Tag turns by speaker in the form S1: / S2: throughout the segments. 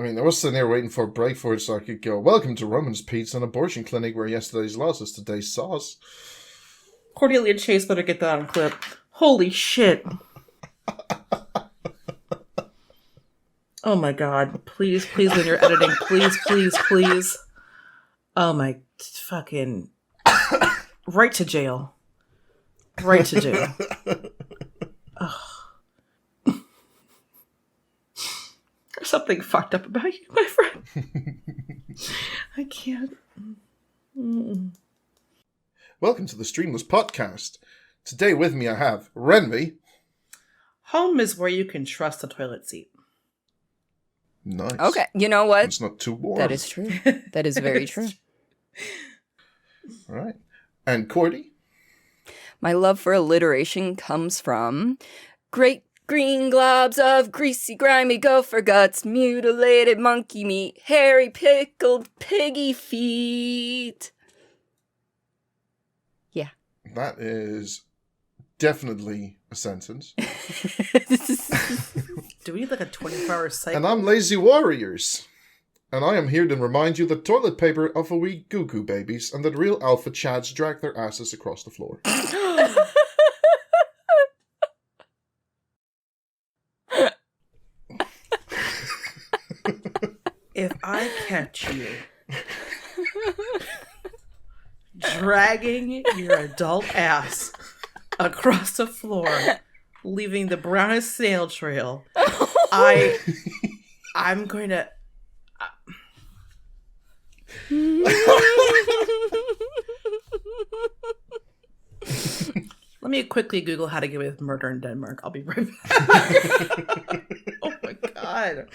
S1: I mean, I was sitting there waiting for a break for it so I could go, welcome to Roman's Pizza, an abortion clinic where yesterday's loss is today's sauce.
S2: Cordelia Chase better get that on clip. Holy shit. Oh my god. Please, when you're editing, please. Oh my fucking... Right to jail. There's something fucked up about you, my friend. I can't. Mm-mm.
S1: Welcome to the Streamless Podcast. Today with me I have Rhenvi.
S2: Home is where you can trust the toilet seat.
S1: Nice.
S3: Okay, you know what?
S1: It's not too warm.
S3: That is true. That is very true.
S1: All right. And Cordi?
S3: My love for alliteration comes from great green globs of greasy, grimy gopher guts, mutilated monkey meat, hairy, pickled piggy feet. Yeah.
S1: That is definitely a sentence.
S2: Do we need like a 24-hour cycle?
S1: And I'm Lazy Warriors. And I am here to remind you that toilet paper are for wee goo-goo babies and that real alpha chads drag their asses across the floor.
S2: If I catch you dragging your adult ass across the floor, leaving the brownest snail trail, I'm going to... Let me quickly Google how to get away with murder in Denmark. I'll be right back. Oh my god.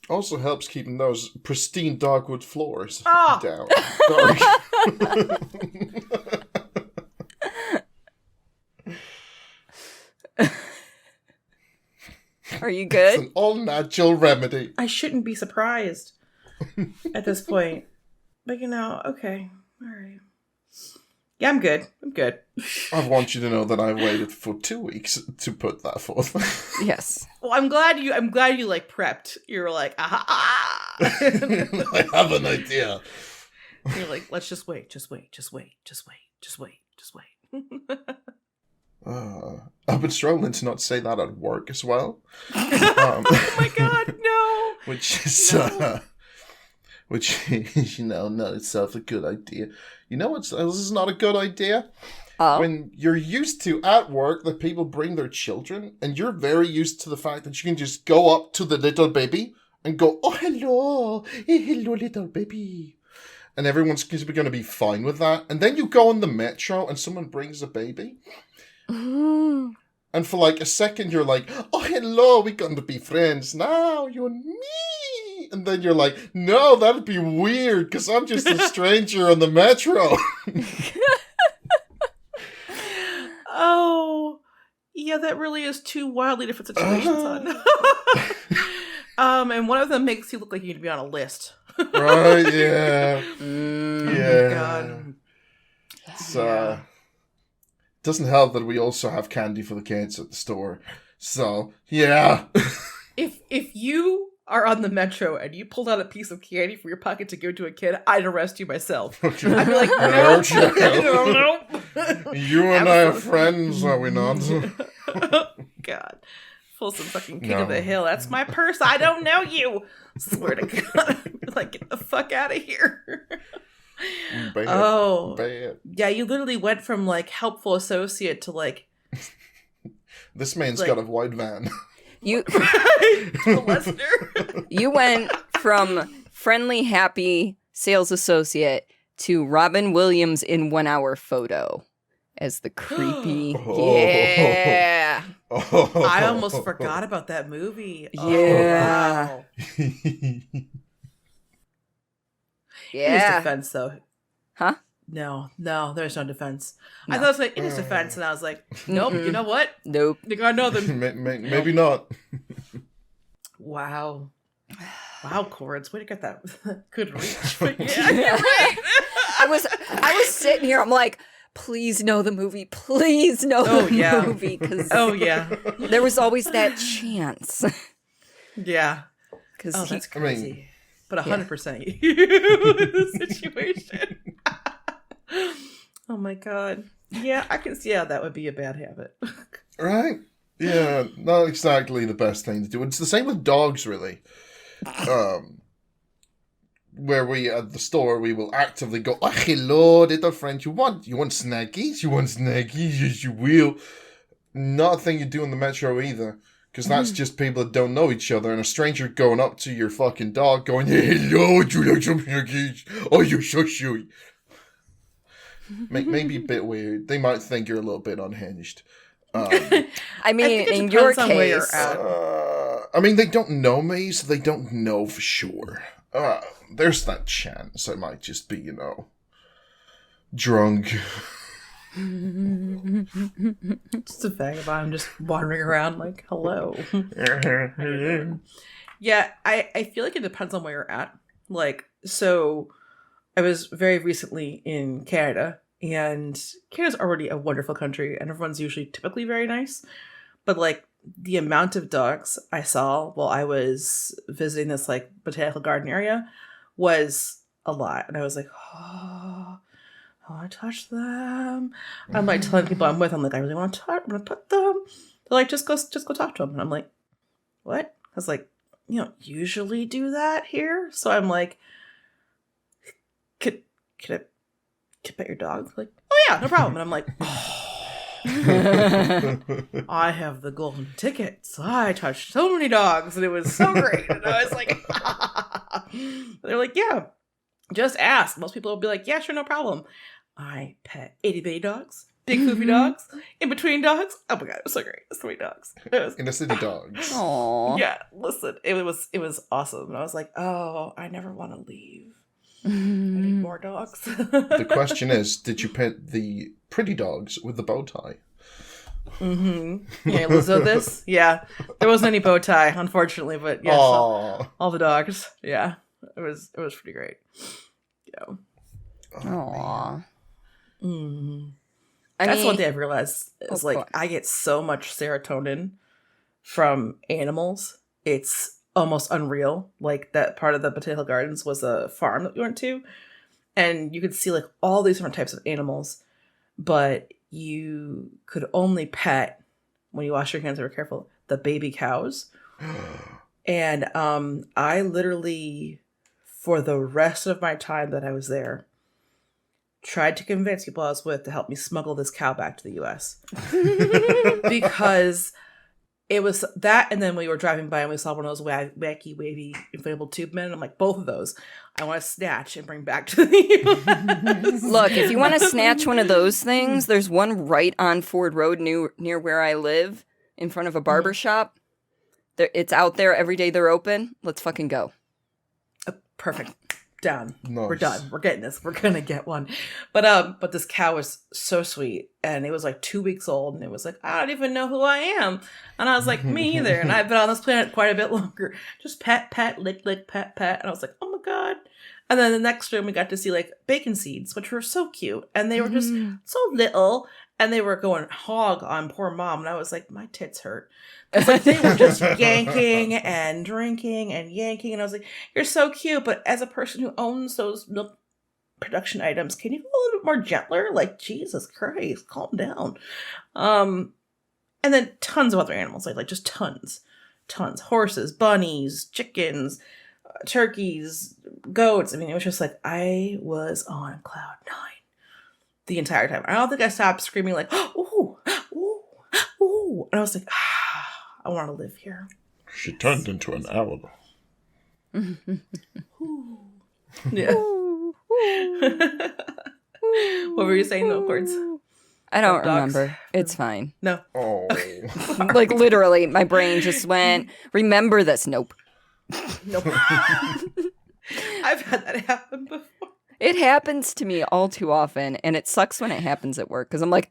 S1: Also helps keeping those pristine dogwood floors down.
S3: Are you good?
S1: It's an all-natural remedy.
S2: I shouldn't be surprised at this point. But okay. All right. Yeah, I'm good.
S1: I want you to know that I waited for 2 weeks to put that forth.
S3: Yes.
S2: Well, I'm glad you like prepped. You're like, ah.
S1: I have an idea.
S2: You're like, let's just wait.
S1: I've been struggling to not say that at work as well.
S2: Oh my god, no.
S1: Which is, not itself a good idea. You know this is not a good idea?
S3: Oh.
S1: When you're used to, at work, that people bring their children, and you're very used to the fact that you can just go up to the little baby and go, oh, hello, little baby. And everyone's going to be fine with that. And then you go on the metro and someone brings a baby.
S3: Mm.
S1: And for like a second, you're like, oh, hello, we're going to be friends now, you and me. And then you're like, no, that'd be weird because I'm just a stranger on the metro.
S2: Oh, yeah, that really is two wildly different situations, hon. And one of them makes you look like you need to be on a list.
S1: Right, yeah.
S2: Oh, God.
S1: So, doesn't help that we also have candy for the kids at the store. So, yeah.
S2: If you are on the metro and you pulled out a piece of candy from your pocket to give to a kid, I'd arrest you myself. I'd be like, no.
S1: You and I are friends, are we not?
S2: Oh, God. Pull some fucking king of the hill. That's my purse. I don't know you. Swear to God. Like, get the fuck out of here.
S1: Bad.
S2: Yeah, you literally went from, like, helpful associate to, like...
S1: This man's got a white van.
S3: You
S2: Lester.
S3: You went from friendly, happy sales associate to Robin Williams in 1 Hour Photo as the creepy. Yeah.
S2: I almost forgot about that movie.
S3: Yeah.
S2: Oh, wow.
S3: Yeah.
S2: In his defense, though.
S3: Huh?
S2: No, there's no defense.
S3: No.
S2: I thought it was like in his defense, and I was like, nope. You know what?
S3: Nope.
S2: You got nothing.
S1: Maybe not.
S2: Wow, Cords, way to get that good reach. But yeah, you're right.
S3: I was sitting here. I'm like, please know the movie. Please know the movie. Because
S2: yeah,
S3: there was always that chance.
S2: Yeah.
S3: Because
S2: Oh, that's
S1: I mean,
S2: crazy. But 100% you the situation. Oh my god. Yeah, I can see how that would be a bad habit.
S1: right? Yeah, not exactly the best thing to do. It's the same with dogs, really. Where we at the store, we will actively go, "Oh, hello, little friend. You want snackies? You want snackies? Yes, you will." Not a thing you do in the metro either, because that's just people that don't know each other, and a stranger going up to your fucking dog, going, "Hey, hello, would you like some snackies? Oh, you're so sweet." Maybe a bit weird. They might think you're a little bit unhinged.
S3: I mean,
S2: think it
S3: in your
S2: depends on where you're
S3: case,
S2: at.
S1: I mean, they don't know me, so they don't know for sure. There's that chance I might just be, drunk.
S2: Just a vagabond just wandering around like, hello. Yeah, I feel like it depends on where you're at. Like, so I was very recently in Canada, and Canada's already a wonderful country, and everyone's usually typically very nice. But like the amount of dogs I saw while I was visiting this like botanical garden area was a lot. And I was like, oh, I want to touch them. I'm like telling people I'm with, I'm like, I really want to touch, I'm gonna put them. They're like, just go talk to them. And I'm like, what? I was like, you don't usually do that here. So I'm like, could I pet your dog? Like, oh yeah, no problem. And I'm like, oh, I have the golden ticket. So I touched so many dogs and it was so great. And I was like, they're like, yeah, just ask. Most people will be like, yeah, sure, no problem. I pet itty bitty dogs, big foofy dogs, in between dogs. Oh my god, it was so great. It was so many dogs. It was,
S1: Inner city dogs.
S3: Aww.
S2: yeah, listen, it was awesome. And I was like, oh, I never want to leave. I
S3: Mm-hmm.
S2: need more dogs.
S1: The question is, did you pet the pretty dogs with the bow tie?
S2: Mm-hmm. Yeah, Lizzo this? Yeah. There wasn't any bow tie, unfortunately, but yes, all the dogs. Yeah. It was pretty great. Yeah.
S3: Aww.
S2: Mm.
S3: I
S2: That's
S3: mean,
S2: one thing I've realized is
S3: Oh,
S2: like
S3: go on.
S2: I get so much serotonin from animals. It's almost unreal. Like that part of the botanical gardens was a farm that we went to, and you could see like all these different types of animals, but you could only pet, when you wash your hands very careful, the baby cows. And I literally, for the rest of my time that I was there, tried to convince people I was with to help me smuggle this cow back to the US. Because it was that, and then we were driving by and we saw one of those wacky, wavy, inflatable tube men. I'm like, both of those I want to snatch and bring back to the US.
S3: Look, if you want to snatch one of those things, there's one right on Ford Road near where I live, in front of a barber shop. It's out there every day they're open. Let's fucking go.
S2: Perfect. Down.
S1: Nice.
S2: We're done. We're getting this. We're gonna get one. But this cow was so sweet, and it was like 2 weeks old, and it was like, I don't even know who I am. And I was like, me either. And I've been on this planet quite a bit longer. Just pet, lick, pet. And I was like, oh my god. And then the next room we got to see like bacon seeds, which were so cute, and they were just so little, and they were going hog on poor mom, and I was like, my tits hurt. It's like they were just yanking and drinking and yanking, and I was like, you're so cute, but as a person who owns those milk production items, can you be a little bit more gentler? Like, Jesus Christ, calm down. And then tons of other animals, like just tons, horses, bunnies, chickens, turkeys, goats. I mean, it was just like I was on cloud 9 the entire time. I don't think I stopped screaming like, ooh, ooh, ooh. And I was like, I want to live here.
S1: She turned into an owl.
S2: Yeah. What were you saying, though, Cords?
S3: I don't
S2: Dogs?
S3: remember. It's fine.
S2: No.
S1: Oh.
S3: Like literally, my brain just went, remember this. Nope.
S2: Nope. I've had that happen before.
S3: It happens to me all too often, and it sucks when it happens at work, because I'm like,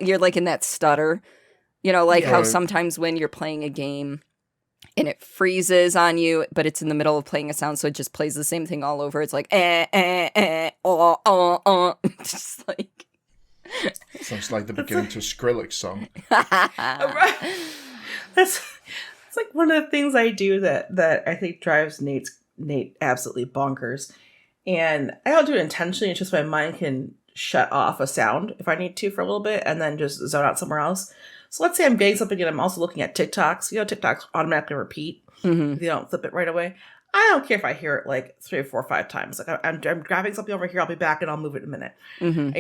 S3: you're like in that stutter. You know, like how
S1: Right.
S3: sometimes when you're playing a game and it freezes on you, but it's in the middle of playing a sound, so it just plays the same thing all over. It's like, just like.
S1: Sounds like the beginning to a Skrillex song.
S2: Right. It's like one of the things I do that I think drives Nate absolutely bonkers. And I don't do it intentionally. It's just my mind can shut off a sound if I need to for a little bit and then just zone out somewhere else. So let's say I'm getting something and I'm also looking at TikToks. TikToks automatically repeat if you don't flip it right away. I don't care if I hear it like 3 or 4 or 5 times. Like I'm grabbing something over here. I'll be back and I'll move it in a minute. And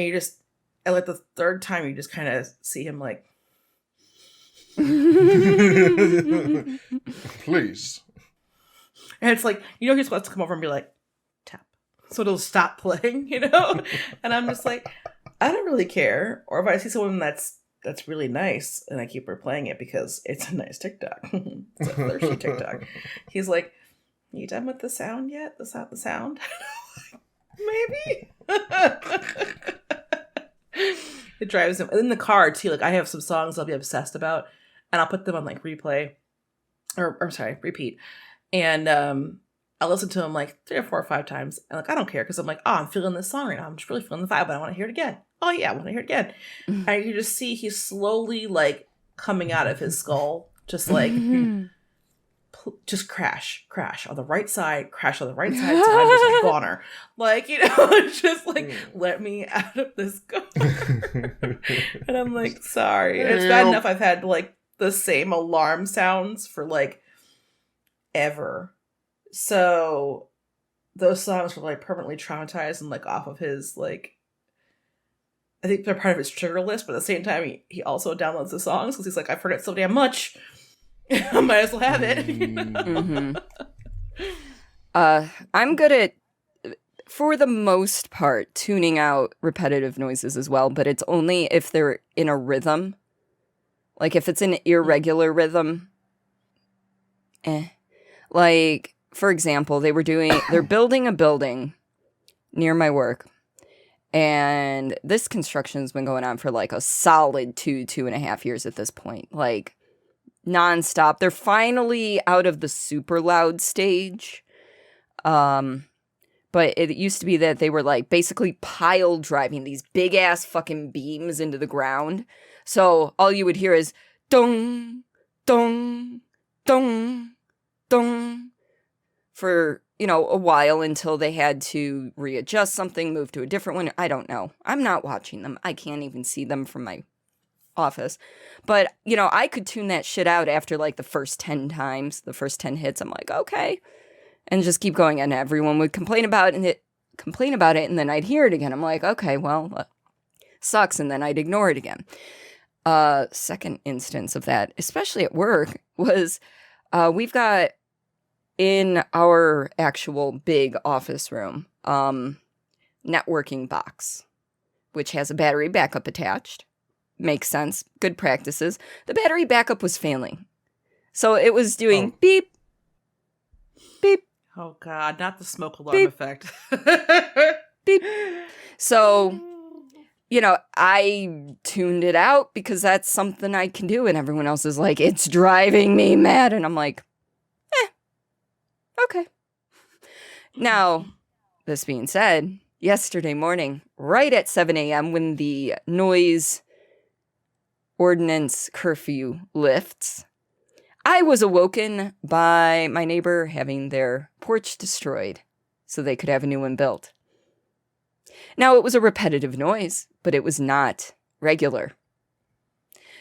S2: like the third time, you just kind of see him like,
S1: please.
S2: And it's like, he's supposed to come over and be like, tap. So it'll stop playing, And I'm just like, I don't really care. Or if I see someone that's really nice and I keep replaying it because it's a nice TikTok. It's a thirsty TikTok. He's like, you done with the sound yet? The sound? Maybe. It drives him. And in the car too, like I have some songs I'll be obsessed about and I'll put them on like repeat. And I'll listen to them like 3 or 4 or 5 times. And like I don't care because I'm like, oh, I'm feeling this song right now. I'm just really feeling the vibe, but I want to hear it again. Oh yeah, I want to hear it again. And you just see he's slowly like coming out of his skull, just like just crash on the right side, crash on the right side, so I'm just a goner. Like, it's just like, let me out of this car. And I'm like, sorry. And it's bad enough I've had like the same alarm sounds for like ever. So those songs were like permanently traumatized and like off of his like, I think they're part of his trigger list, but at the same time he also downloads the songs because he's like, I've heard it so damn much. I might as well have it.
S3: I'm good at, for the most part, tuning out repetitive noises as well, but it's only if they're in a rhythm. Like if it's an irregular rhythm. Like, for example, they're building a building near my work. And this construction's been going on for like a solid 2.5 years at this point. Like, nonstop. They're finally out of the super loud stage. But it used to be that they were like basically pile driving these big ass fucking beams into the ground. So all you would hear is dong, dong, dong, dong for, a while until they had to readjust something, move to a different one. I don't know. I'm not watching them. I can't even see them from my office. But, I could tune that shit out after like the first 10 times, the first 10 hits. I'm like, okay. And just keep going. And everyone would complain about it. And then I'd hear it again. I'm like, okay, well, sucks. And then I'd ignore it again. Second instance of that, especially at work, was we've got in our actual big office room, networking box, which has a battery backup attached. Makes sense. Good practices. The battery backup was failing. So it was doing beep, beep.
S2: Oh, God. Not the smoke alarm
S3: beep,
S2: effect.
S3: beep. So, I tuned it out because that's something I can do. And everyone else is like, it's driving me mad. And I'm like, okay. Now, this being said, yesterday morning, right at 7 a.m. when the noise ordinance curfew lifts, I was awoken by my neighbor having their porch destroyed so they could have a new one built. Now, it was a repetitive noise, but it was not regular.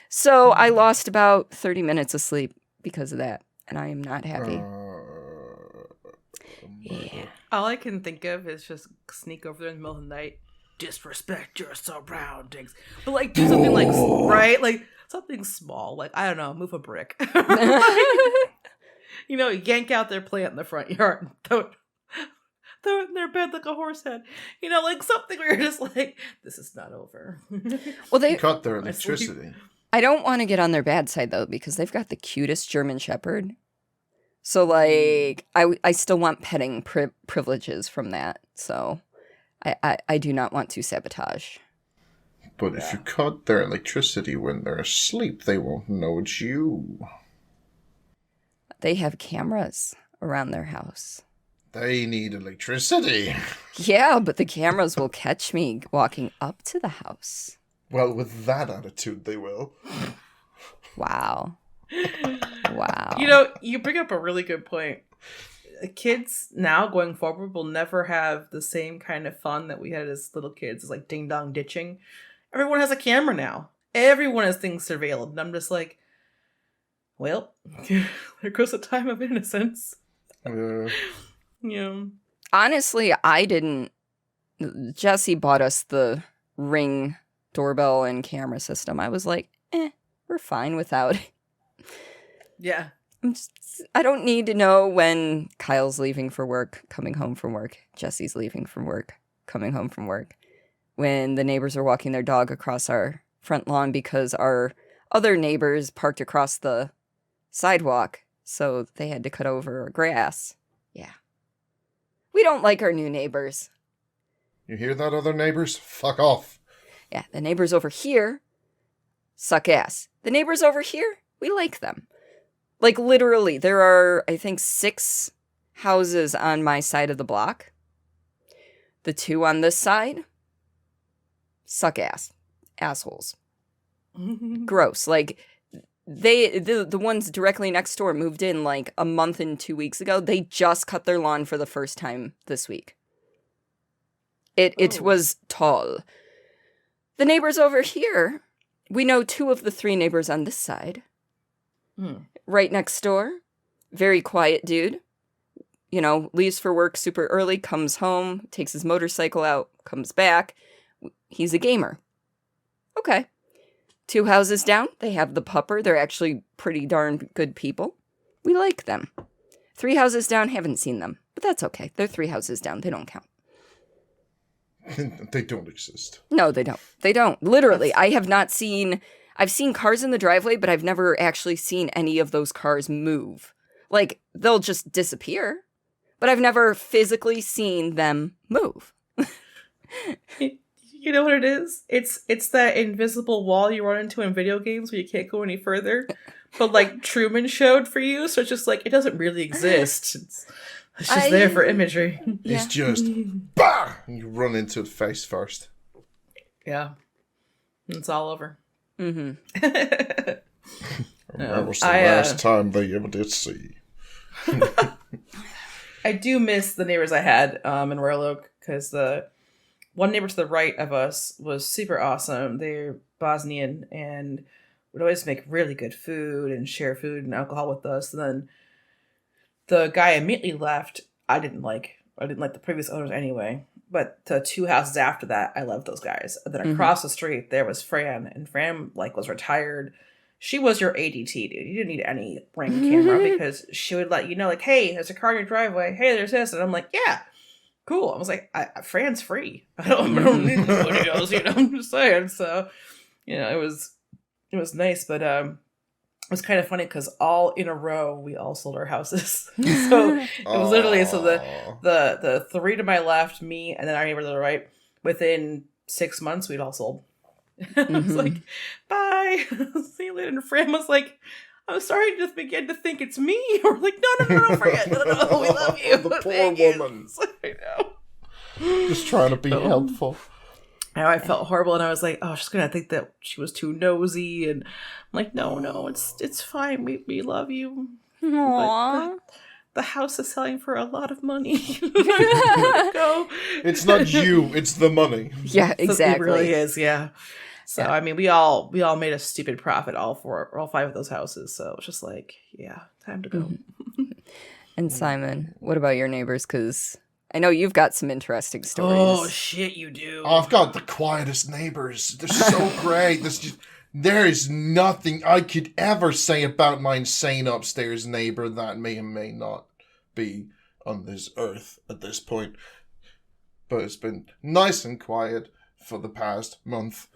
S3: So I lost about 30 minutes of sleep because of that, and I am not happy. Yeah.
S2: All I can think of is just sneak over there in the middle of the night, disrespect your surroundings, but like do something like right, like something small, like I don't know, move a brick. Yank out their plant in the front yard and throw it in their bed like a horse head. Like something where you're just like, this is not over.
S3: Well, they
S1: cut their electricity.
S3: I don't want to get on their bad side though, because they've got the cutest German Shepherd. So like I still want petting privileges from that. So I do not want to sabotage.
S1: But if you cut their electricity when they're asleep, they won't know it's you.
S3: They have cameras around their house.
S1: They need electricity.
S3: Yeah, but the cameras will catch me walking up to the house.
S1: Well, with that attitude, they will.
S3: Wow. Wow.
S2: You know, you bring up a really good point. Kids now going forward will never have the same kind of fun that we had as little kids. It's like ding dong ditching. Everyone has a camera now. Everyone has things surveilled. And I'm just like, well, there goes a time of innocence. Yeah.
S3: Honestly, I didn't. Jesse bought us the Ring doorbell and camera system. I was like, we're fine without it.
S2: Yeah.
S3: I don't need to know when Kyle's leaving for work, coming home from work. Jesse's leaving from work, coming home from work. When the neighbors are walking their dog across our front lawn because our other neighbors parked across the sidewalk, so they had to cut over our grass. Yeah. We don't like our new neighbors.
S1: You hear that, other neighbors? Fuck off.
S3: Yeah, the neighbors over here suck ass. The neighbors over here, we like them. Like, literally, there are, I think, 6 houses on my side of the block. The 2 on this side, suck ass. Assholes. Gross. Like, the ones directly next door moved in, like, a month and 2 weeks ago. They just cut their lawn for the first time this week. It was tall. The neighbors over here, we know 2 of the 3 neighbors on this side. Right next door, very quiet dude. You know, leaves for work super early, comes home, takes his motorcycle out, comes back. He's a gamer. Okay. 2 houses down, they have the pupper. They're actually pretty darn good people. We like them. 3 houses down, haven't seen them. But that's okay. They're 3 houses down. They don't count.
S1: They don't exist.
S3: No, they don't. They don't. Literally, I have not seen... I've seen cars in the driveway, but I've never actually seen any of those cars move. Like, they'll just disappear. But I've never physically seen them move.
S2: You know what it is? It's that invisible wall you run into in video games where you can't go any further. But, like, Truman showed for you, so it's just like, it doesn't really exist. It's just there for imagery.
S1: It's just, bah! You run into it face first.
S2: Yeah. It's all over.
S1: And that was the last time they ever did see.
S2: I do miss the neighbors I had in Royal Oak, because the one neighbor to the right of us was super awesome. They're Bosnian and would always make really good food and share food and alcohol with us. And then the guy immediately left. I didn't like the previous owners anyway. But the 2 houses after that, I loved those guys. And then across the street, there was Fran. And Fran, like, was retired. She was your ADT, dude. You didn't need any Ring camera because she would let you know, like, hey, there's a car in your driveway. Hey, there's this. And I'm like, yeah, cool. I was like, Fran's free. I don't need anybody else, you know. I'm just saying. So, you know, it was nice. But it was kind of funny because all in a row, we all sold our houses. So it was literally, so the 3 to my left, me, and then our neighbor to the right, within 6 months, we'd all sold. I was like, bye. See you later. And Fran was like, I'm sorry to just begin to think it's me. We're like, no, forget. No, we love you.
S1: The poor woman.
S2: I know.
S1: Just trying to be helpful.
S2: I felt horrible, and I was like, oh, she's gonna think that she was too nosy, and I'm like, no, it's fine. We love you.
S3: Aww.
S2: The house is selling for a lot of money. Go.
S1: It's not you, it's the money.
S3: Yeah, exactly.
S2: It really is, yeah. So I mean, we all made a stupid profit, all 5 of those houses. So it's just like, yeah, time to go.
S3: And Simon, what about your neighbors? Because I know you've got some interesting stories.
S2: Oh shit, you do.
S1: I've got the quietest neighbors. They're so great. There is nothing I could ever say about my insane upstairs neighbor that may or may not be on this earth at this point. But it's been nice and quiet for the past month.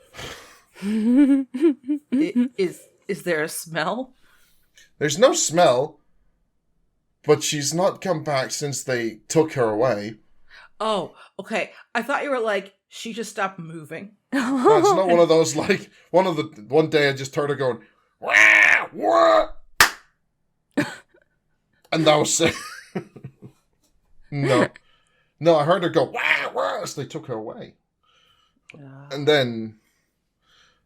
S2: Is there a smell?
S1: There's no smell, but she's not come back since they took her away.
S2: Oh, okay. I thought you were like, she just stopped moving.
S1: That's not one of those, like, one day I just heard her going, wah, wah. And that was it. No, I heard her go, wah, wah, as they took her away. And then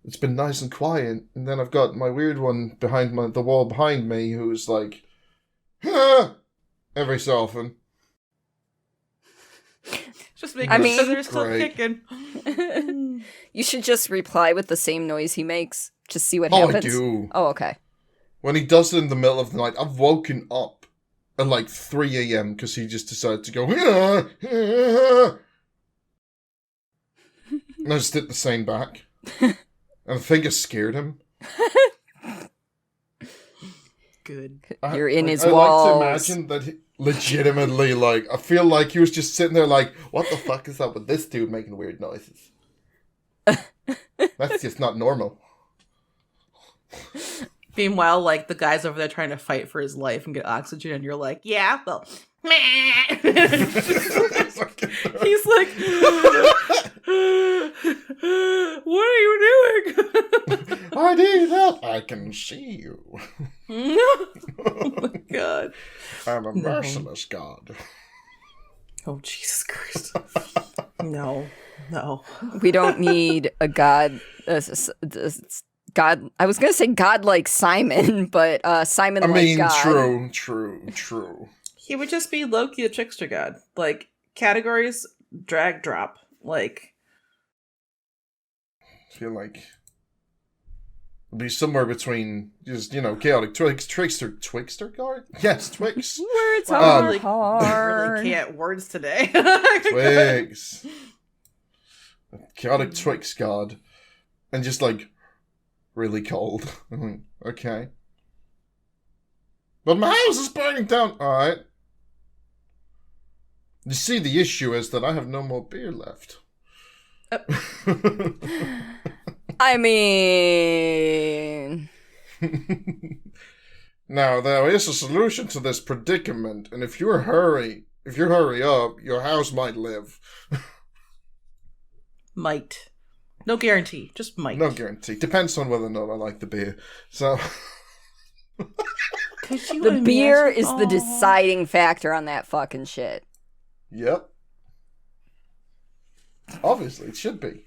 S1: it's been nice and quiet. And then I've got my weird one behind the wall behind me who's like, ah! Every so often.
S2: Just making sure they're still
S1: great.
S2: kicking.
S3: You should just reply with the same noise he makes. Just see what happens.
S1: I do.
S3: Oh, okay.
S1: When he does it in the middle of the night, I've woken up at like 3 a.m. because he just decided to go, ah, ah. And I just did the same back. And I think I scared him.
S2: Good.
S3: You're in his
S1: I
S3: walls.
S1: like to imagine that he legitimately, like, I feel like he was just sitting there like, what the fuck is up with this dude making weird noises? That's just not normal.
S2: Meanwhile, like, the guy's over there trying to fight for his life and get oxygen, and you're like, yeah, well, meh. He's like, what are you doing?
S1: I need help. I can see you.
S2: Oh my god.
S1: I'm a merciless god.
S2: Oh, Jesus Christ. No.
S3: We don't need a god. God. I was gonna say god like Simon, but Simon like God.
S1: True.
S2: He would just be Loki the trickster god. Like, categories, drag, drop. Like,
S1: I feel like it'll be somewhere between just, chaotic Twixter guard? Yes, Twix.
S3: Words
S2: wow,
S3: are
S2: really,
S3: hard.
S2: really can't words today.
S1: Twix. Chaotic Twix god. And just like really cold. Okay. But my house is burning down. Alright. You see, the issue is that I have no more beer left.
S3: I mean...
S1: Now, there is a solution to this predicament, and if you hurry up, your house might live.
S2: Might. No guarantee, just might.
S1: No guarantee. Depends on whether or not I like the beer. So...
S3: The beer is the deciding factor on that fucking shit.
S1: Yep. Obviously, it should be.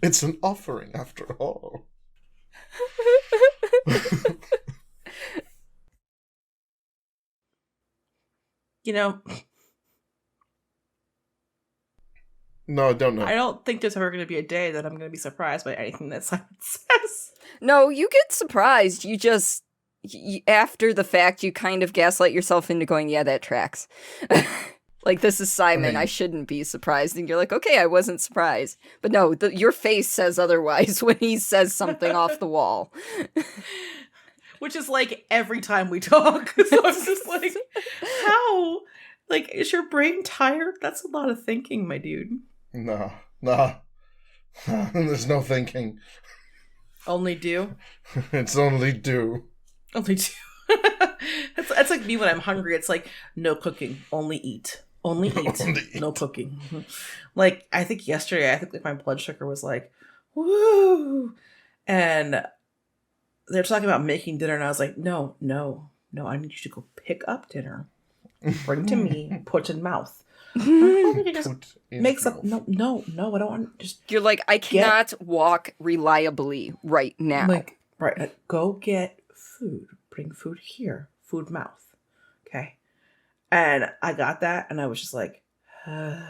S1: It's an offering, after all. No, I don't know.
S2: I don't think there's ever going to be a day that I'm going to be surprised by anything that Simon says.
S3: No, you get surprised. You just... after the fact, you kind of gaslight yourself into going, yeah, that tracks. Like, this is Simon, I shouldn't be surprised. And you're like, okay, I wasn't surprised. But no, your face says otherwise when he says something off the wall.
S2: Which is like every time we talk. So I'm just like, how? Like, is your brain tired? That's a lot of thinking, my dude.
S1: No. There's no thinking.
S2: Only do?
S1: It's only do.
S2: Only do. That's like me when I'm hungry. It's like, no cooking, only eat. Only eat, no cooking. Like, I think yesterday, like my blood sugar was like, woo! And they're talking about making dinner, and I was like, no, I need you to go pick up dinner, bring to me, put in mouth. Just make some. No, I don't want to just.
S3: You're like, I cannot walk reliably right now.
S2: Like, right, go get food. Bring food here. Food mouth. Okay. And I got that, and I was just like, and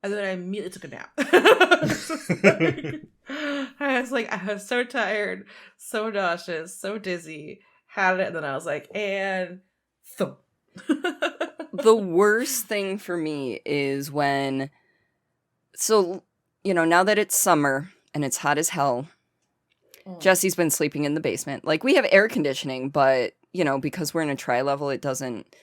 S2: then I immediately took a nap. I was so tired, so nauseous, so dizzy, had it, and then I was like, and thump.
S3: The worst thing for me is when, now that it's summer and it's hot as hell, Jesse's been sleeping in the basement. Like, we have air conditioning, but, because we're in a tri-level, it doesn't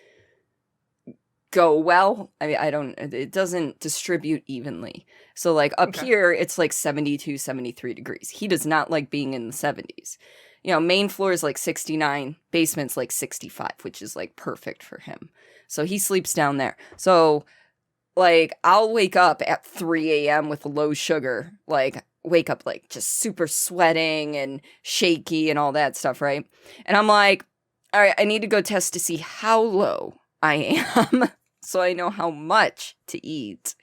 S3: go well. It doesn't distribute evenly. So, like, up here, it's like 72, 73 degrees. He does not like being in the 70s. Main floor is like 69, basement's like 65, which is like perfect for him. So he sleeps down there. So, like, I'll wake up at 3 a.m. with low sugar, like, wake up like just super sweating and shaky and all that stuff, right? And I'm like, all right, I need to go test to see how low I am so I know how much to eat.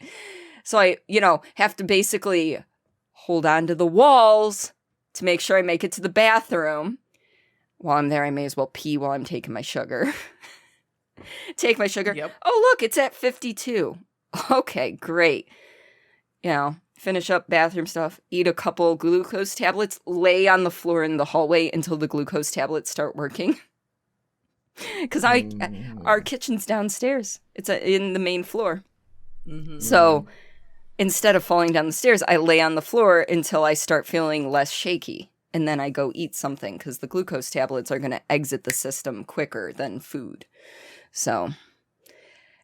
S3: So I, have to basically hold on to the walls to make sure I make it to the bathroom. While I'm there, I may as well pee while I'm taking my sugar. Take my sugar.
S2: Yep.
S3: Oh, look, it's at 52. Okay, great. You know, finish up bathroom stuff, eat a couple glucose tablets, lay on the floor in the hallway until the glucose tablets start working. Because our kitchen's downstairs. It's in the main floor.
S2: Mm-hmm.
S3: So instead of falling down the stairs, I lay on the floor until I start feeling less shaky. And then I go eat something because the glucose tablets are going to exit the system quicker than food. So,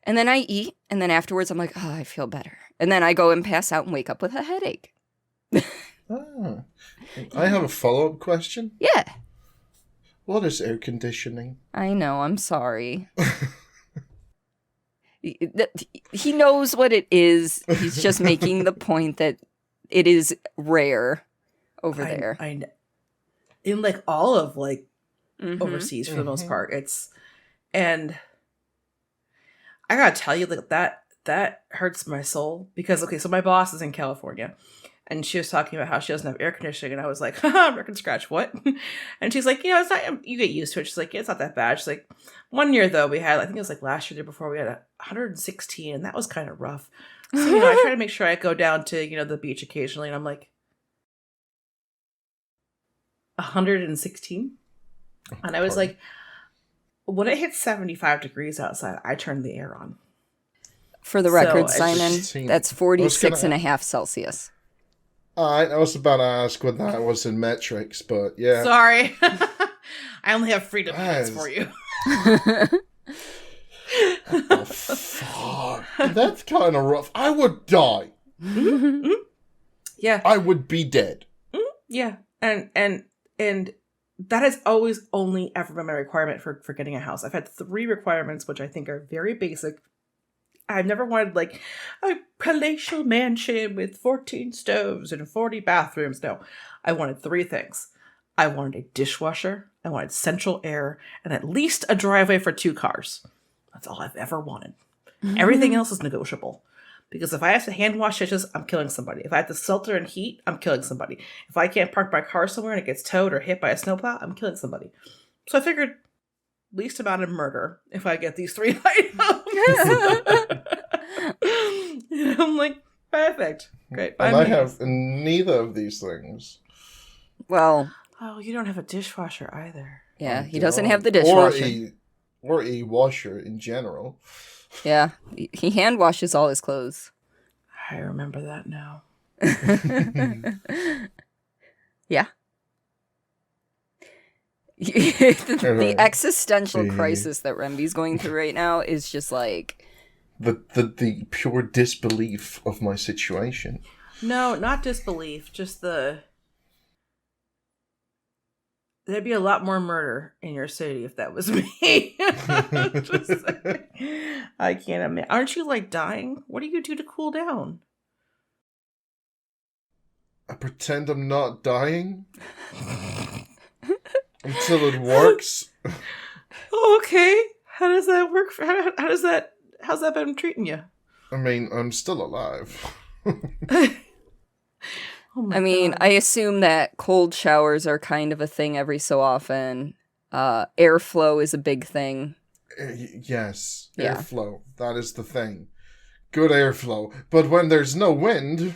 S3: and then I eat. And then afterwards, I'm like, oh, I feel better. And then I go and pass out and wake up with a headache.
S1: I have a follow-up question.
S3: Yeah.
S1: What is air conditioning?
S3: I know. I'm sorry. He knows what it is. He's just making the point that it is rare over there.
S2: I know. In like all of like
S3: Mhm.
S2: overseas for the most part, and I gotta tell you, like that hurts my soul because okay, so my boss is in California. And she was talking about how she doesn't have air conditioning. And I was like, haha, record scratch, what? And she's like, it's not, you get used to it. She's like, it's not that bad. She's like, one year though, we had, I think it was like last year, the year before, we had 116. And that was kind of rough. So, I try to make sure I go down to, the beach occasionally. And I'm like, 116? And I was like, when it hits 75 degrees outside, I turn the air on.
S3: For the record,
S2: So,
S3: Simon, that's 46 and a half Celsius.
S1: I was about to ask what that was in metrics, but yeah.
S2: Sorry. I only have freedom units for you.
S1: Oh, fuck. That's kind of rough. I would die.
S2: Mm-hmm. Yeah.
S1: I would be dead.
S2: Yeah. And that has always only ever been my requirement for getting a house. I've had 3 requirements, which I think are very basic. I've never wanted like a palatial mansion with 14 stoves and 40 bathrooms. No, I wanted 3 things. I wanted a dishwasher, I wanted central air, and at least a driveway for 2 cars. That's all I've ever wanted. Mm-hmm. Everything else is negotiable. Because if I have to hand wash dishes, I'm killing somebody. If I have to shelter and heat, I'm killing somebody. If I can't park my car somewhere and it gets towed or hit by a snowplow, I'm killing somebody. So I figured least amount of murder if I get these 3 items. I'm like, perfect. Great.
S1: And I have neither of these things.
S3: Well.
S2: Oh, you don't have a dishwasher either.
S3: Yeah, he doesn't have the dishwasher.
S1: Or a washer in general.
S3: Yeah, he hand washes all his clothes.
S2: I remember that now.
S3: Yeah. The existential crisis that Rhenvi's going through right now is just like
S1: the pure disbelief of my situation.
S2: No, not disbelief, just there'd be a lot more murder in your city if that was me. Just I can't imagine. Aren't you like dying? What do you do to cool down?
S1: I pretend I'm not dying. Until it works.
S2: Oh, okay. How does that work? How's that been treating you?
S1: I mean, I'm still alive.
S3: Oh my God. I assume that cold showers are kind of a thing every so often. Airflow is a big thing.
S1: Yes,
S3: yeah.
S1: Airflow. That is the thing. Good airflow. But when there's no wind...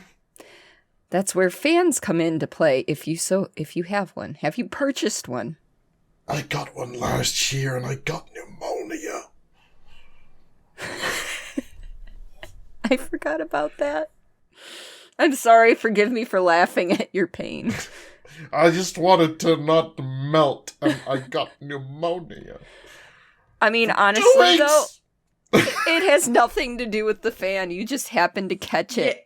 S3: That's where fans come into play, if you have one. Have you purchased one?
S1: I got one last year and I got pneumonia.
S3: I forgot about that. I'm sorry, forgive me for laughing at your pain.
S1: I just wanted to not melt and I got pneumonia.
S3: Honestly though, it has nothing to do with the fan. You just happened to catch it.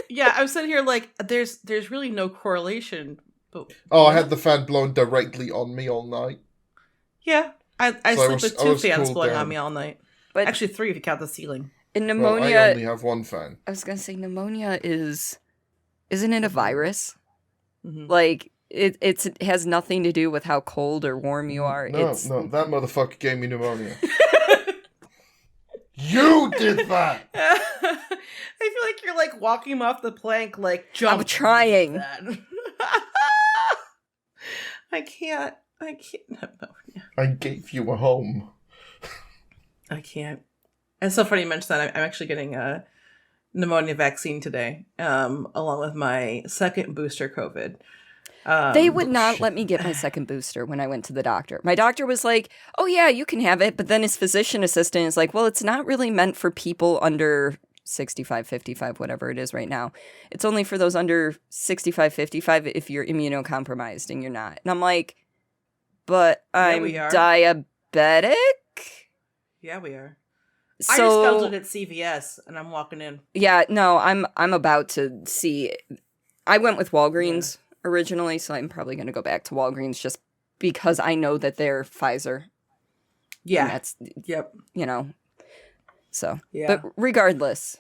S2: Yeah, I'm sitting here like, there's really no correlation. But
S1: I had the fan blown directly on me all night.
S2: Yeah, I sleep with 2 fans blowing on me all night. But actually 3 if you count the ceiling.
S3: In pneumonia,
S1: well, I only have 1 fan.
S3: I was gonna say pneumonia isn't it a virus?
S2: Mm-hmm.
S3: Like it has nothing to do with how cold or warm you are.
S1: No, that motherfucker gave me pneumonia. You did that!
S2: I feel like you're like walking him off the plank, like jump.
S3: I'm trying.
S2: That. I can't. No.
S1: I gave you a home.
S2: I can't. It's so funny you mentioned that. I'm actually getting a pneumonia vaccine today, along with my second booster COVID.
S3: They would not let me get my second booster when I went to the doctor. My doctor was like, oh yeah, you can have it. But then his physician assistant is like, well, it's not really meant for people under 65, 55, whatever it is right now. It's only for those under 65, 55 if you're immunocompromised and you're not. And I'm like, but I'm diabetic?
S2: Yeah, we are.
S3: So,
S2: I just scheduled at CVS and I'm walking in.
S3: Yeah, no, I'm about to see. I went with Walgreens originally, so I'm probably going to go back to Walgreens just because I know that they're Pfizer.
S2: Yeah.
S3: And that's, you know, so.
S2: Yeah.
S3: But regardless.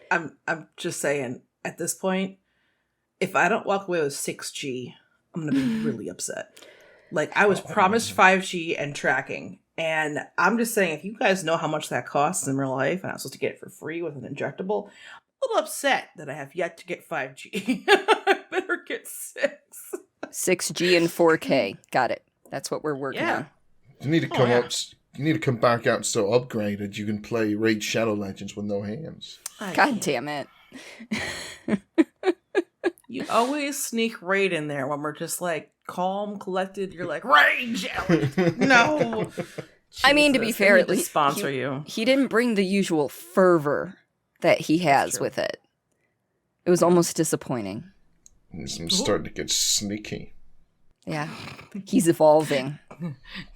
S2: I'm just saying, at this point, if I don't walk away with 6G, I'm going to be really upset. Like, I was promised 5G and tracking. And I'm just saying, if you guys know how much that costs in real life, and I'm supposed to get it for free with an injectable, I'm a little upset that I have yet to get 5G. I better get 6.
S3: 6G and 4K. Got it. That's what we're working on.
S1: You need to come up. You need to come back out so upgraded you can play Raid Shadow Legends with no hands.
S3: God damn it.
S2: You always sneak Raid in there when we're just like calm, collected. You're like, Raid Shadow. No.
S3: I mean, to be fair, at least
S2: sponsor you.
S3: He didn't bring the usual fervor that he has with it. It was almost disappointing.
S1: I'm starting to get sneaky.
S3: Yeah, he's evolving.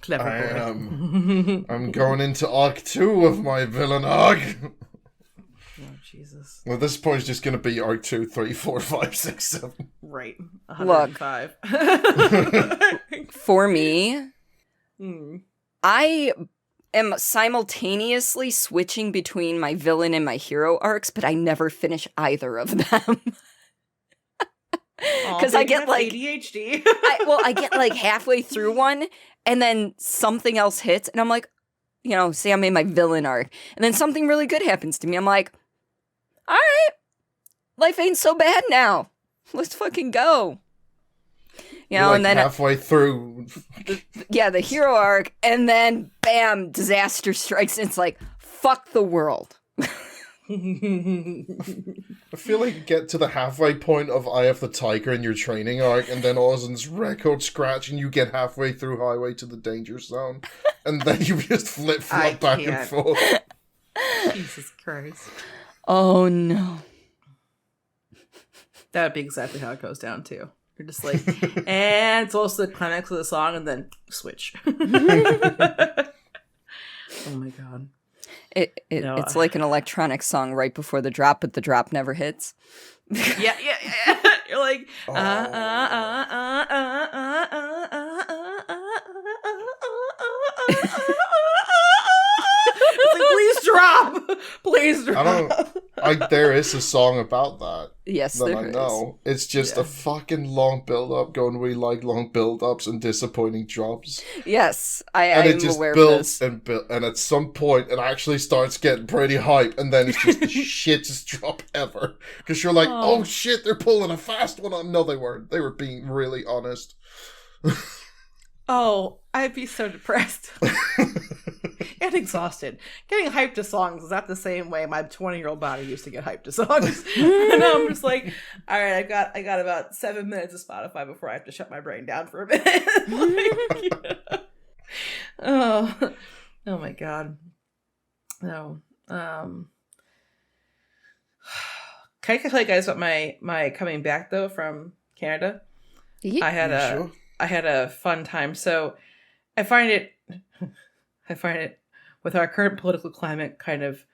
S2: Clever boy.
S1: I am. I'm going into Arc 2 of my villain arc.
S2: Oh, Jesus.
S1: Well, this point is just going to be Arc 2, 3, 4, 5, 6, 7.
S2: Right. 105.
S3: Look, for me,
S2: Mm.
S3: I am simultaneously switching between my villain and my hero arcs, but I never finish either of them. Because I get like
S2: ADHD.
S3: I get like halfway through one, and then something else hits, and I'm like, you know, say I'm in my villain arc, and then something really good happens to me. I'm like, all right, life ain't so bad now. Let's fucking go. You know,
S1: like
S3: and then
S1: halfway through,
S3: the hero arc, and then bam, disaster strikes, and it's like, fuck the world.
S1: I feel like you get to the halfway point of Eye of the Tiger in your training arc, and then all of a sudden it's record scratch, and you get halfway through Highway to the Danger Zone, and then you just flip-flop back and forth.
S2: Jesus Christ.
S3: Oh no.
S2: That would be exactly how it goes down, too. You're just like, and it's also the climax of the song, and then switch. Oh my God.
S3: It's like an electronic song right before the drop, but the drop never hits.
S2: Yeah. You're like, It's like, please drop.
S1: There is a song about that.
S3: Yes,
S1: that
S3: there
S1: I
S3: is.
S1: know. It's just a fucking long build-up, going, we like long build-ups and disappointing drops.
S3: Yes, I
S1: And
S3: am
S1: it just
S3: aware
S1: builds
S3: of this.
S1: and at some point it actually starts getting pretty hype, and then it's just the shittest drop ever. Because you're like, oh shit, they're pulling a fast one on. No, they weren't. They were being really honest.
S2: Oh, I'd be so depressed. And exhausted. Getting hyped to songs is not the same way my 20-year-old body used to get hyped to songs. And now I'm just like, all right, I got about 7 minutes of Spotify before I have to shut my brain down for a minute. Oh my God. No. Can I tell you guys about my coming back though from Canada?
S3: Yeah.
S2: I had a fun time. So I find it with our current political climate kind of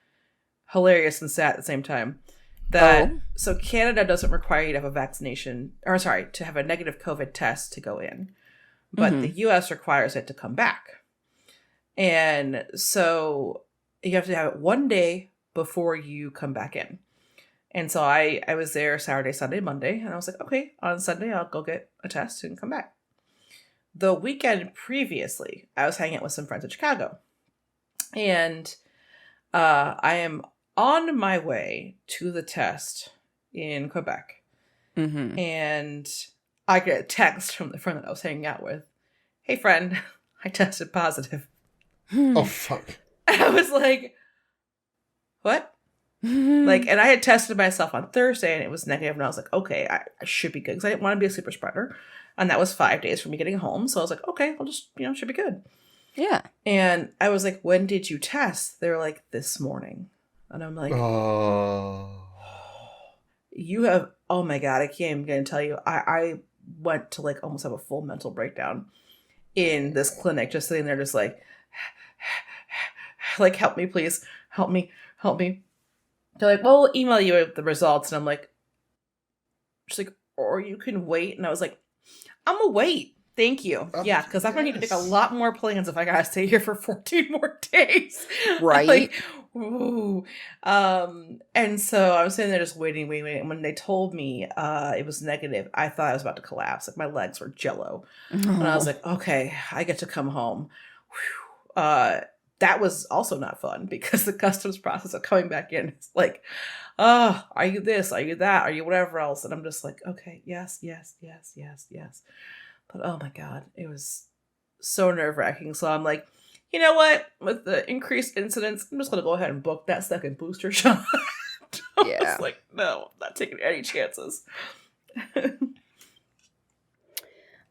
S2: hilarious and sad at the same time. So Canada doesn't require you to have a vaccination, or sorry, to have a negative COVID test to go in, but the US requires it to come back. And so you have to have it 1 day before you come back in. And so I was there Saturday, Sunday, Monday, and I was like, okay, on Sunday I'll go get a test and come back. The weekend previously, I was hanging out with some friends in Chicago. And I am on my way to the test in Quebec,
S3: Mm-hmm.
S2: and I get a text from the friend that I was hanging out with. Hey, friend, I tested positive.
S1: Oh, fuck.
S2: And I was like, what? Like, and I had tested myself on Thursday and it was negative, and I was like, okay, I should be good, because I didn't want to be a super spreader. And that was 5 days for me getting home. So I was like, okay, I'll just, should be good.
S3: Yeah.
S2: And I was like, when did you test? They were like, this morning. And I'm like, you have, oh my God, I can't even gonna tell you. I went to like almost have a full mental breakdown in this clinic, just sitting there just like help me, please. Help me. They're like, well, we'll email you the results. And I'm like, she's like, or you can wait. And I was like, I'm gonna wait. Thank you. Yeah, because I'm gonna need to make a lot more plans if I gotta stay here for 14 more days.
S3: Right.
S2: Like, ooh. And so I was sitting there just waiting. And when they told me it was negative, I thought I was about to collapse. Like my legs were jello. And I was like, okay, I get to come home. That was also not fun, because the customs process of coming back in is like, oh, are you this? Are you that? Are you whatever else? And I'm just like, okay, yes. But oh my God, it was so nerve-wracking. So I'm like, you know what? With the increased incidence, I'm just going to go ahead and book that second booster shot. I
S3: Yeah.
S2: was like, no, I'm not taking any chances.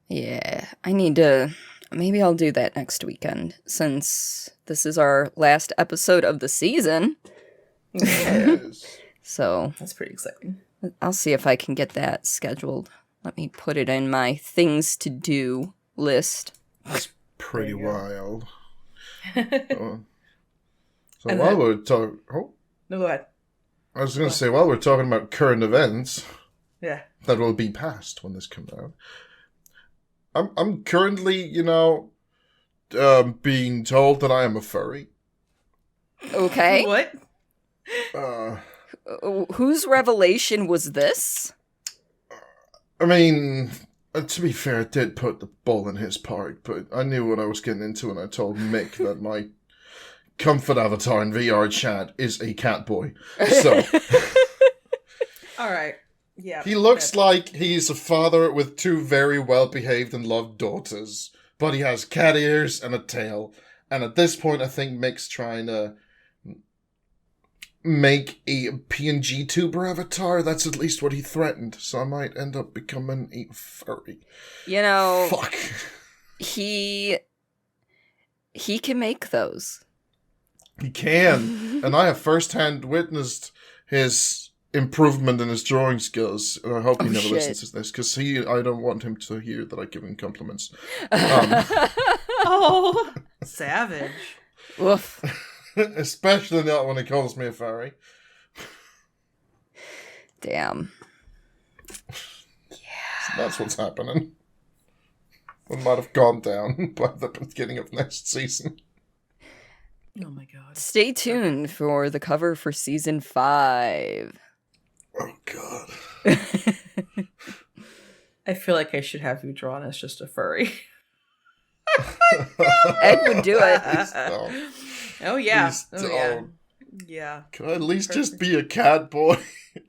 S3: Yeah, I need to. Maybe I'll do that next weekend, since this is our last episode of the season.
S1: Yes.
S3: So
S2: That's pretty exciting.
S3: I'll see if I can get that scheduled. Let me put it in my things to do list.
S1: That's pretty
S2: There you go.
S1: wild. So
S2: And
S1: while
S2: then-
S1: we're talking... Oh,
S2: No, go ahead.
S1: I was going to say, while we're talking about current events
S2: Yeah.
S1: that will be past when this comes out, I'm currently, being told that I am a furry.
S3: Okay.
S2: What?
S3: Whose revelation was this?
S1: I mean, to be fair, I did put the ball in his park, but I knew what I was getting into when I told Mick that my comfort avatar in VR chat is a cat boy. So
S2: All right. Yeah.
S1: he looks
S2: good.
S1: like he's a father with two very well-behaved and loved daughters, but he has cat ears and a tail. And at this point, I think Mick's trying to make a PNG tuber avatar. That's at least what he threatened. So I might end up becoming a furry.
S3: You know,
S1: Fuck.
S3: he can make those.
S1: He can. And I have first-hand witnessed his improvement in his drawing skills. And I hope he never listens to this, because I don't want him to hear that I give him compliments.
S2: Oh, savage.
S3: Woof.
S1: Especially not when he calls me a furry.
S3: Damn.
S1: So that's what's happening. It might have gone down by the beginning of next season.
S2: Oh my God.
S3: Stay tuned for the cover for season 5.
S1: Oh, God.
S2: I feel like I should have you drawn as just a furry.
S3: Ed would do it.
S1: Please don't.
S2: Oh yeah.
S1: Please
S2: Oh yeah.
S1: don't.
S2: Yeah.
S1: Can I at least just be a cat boy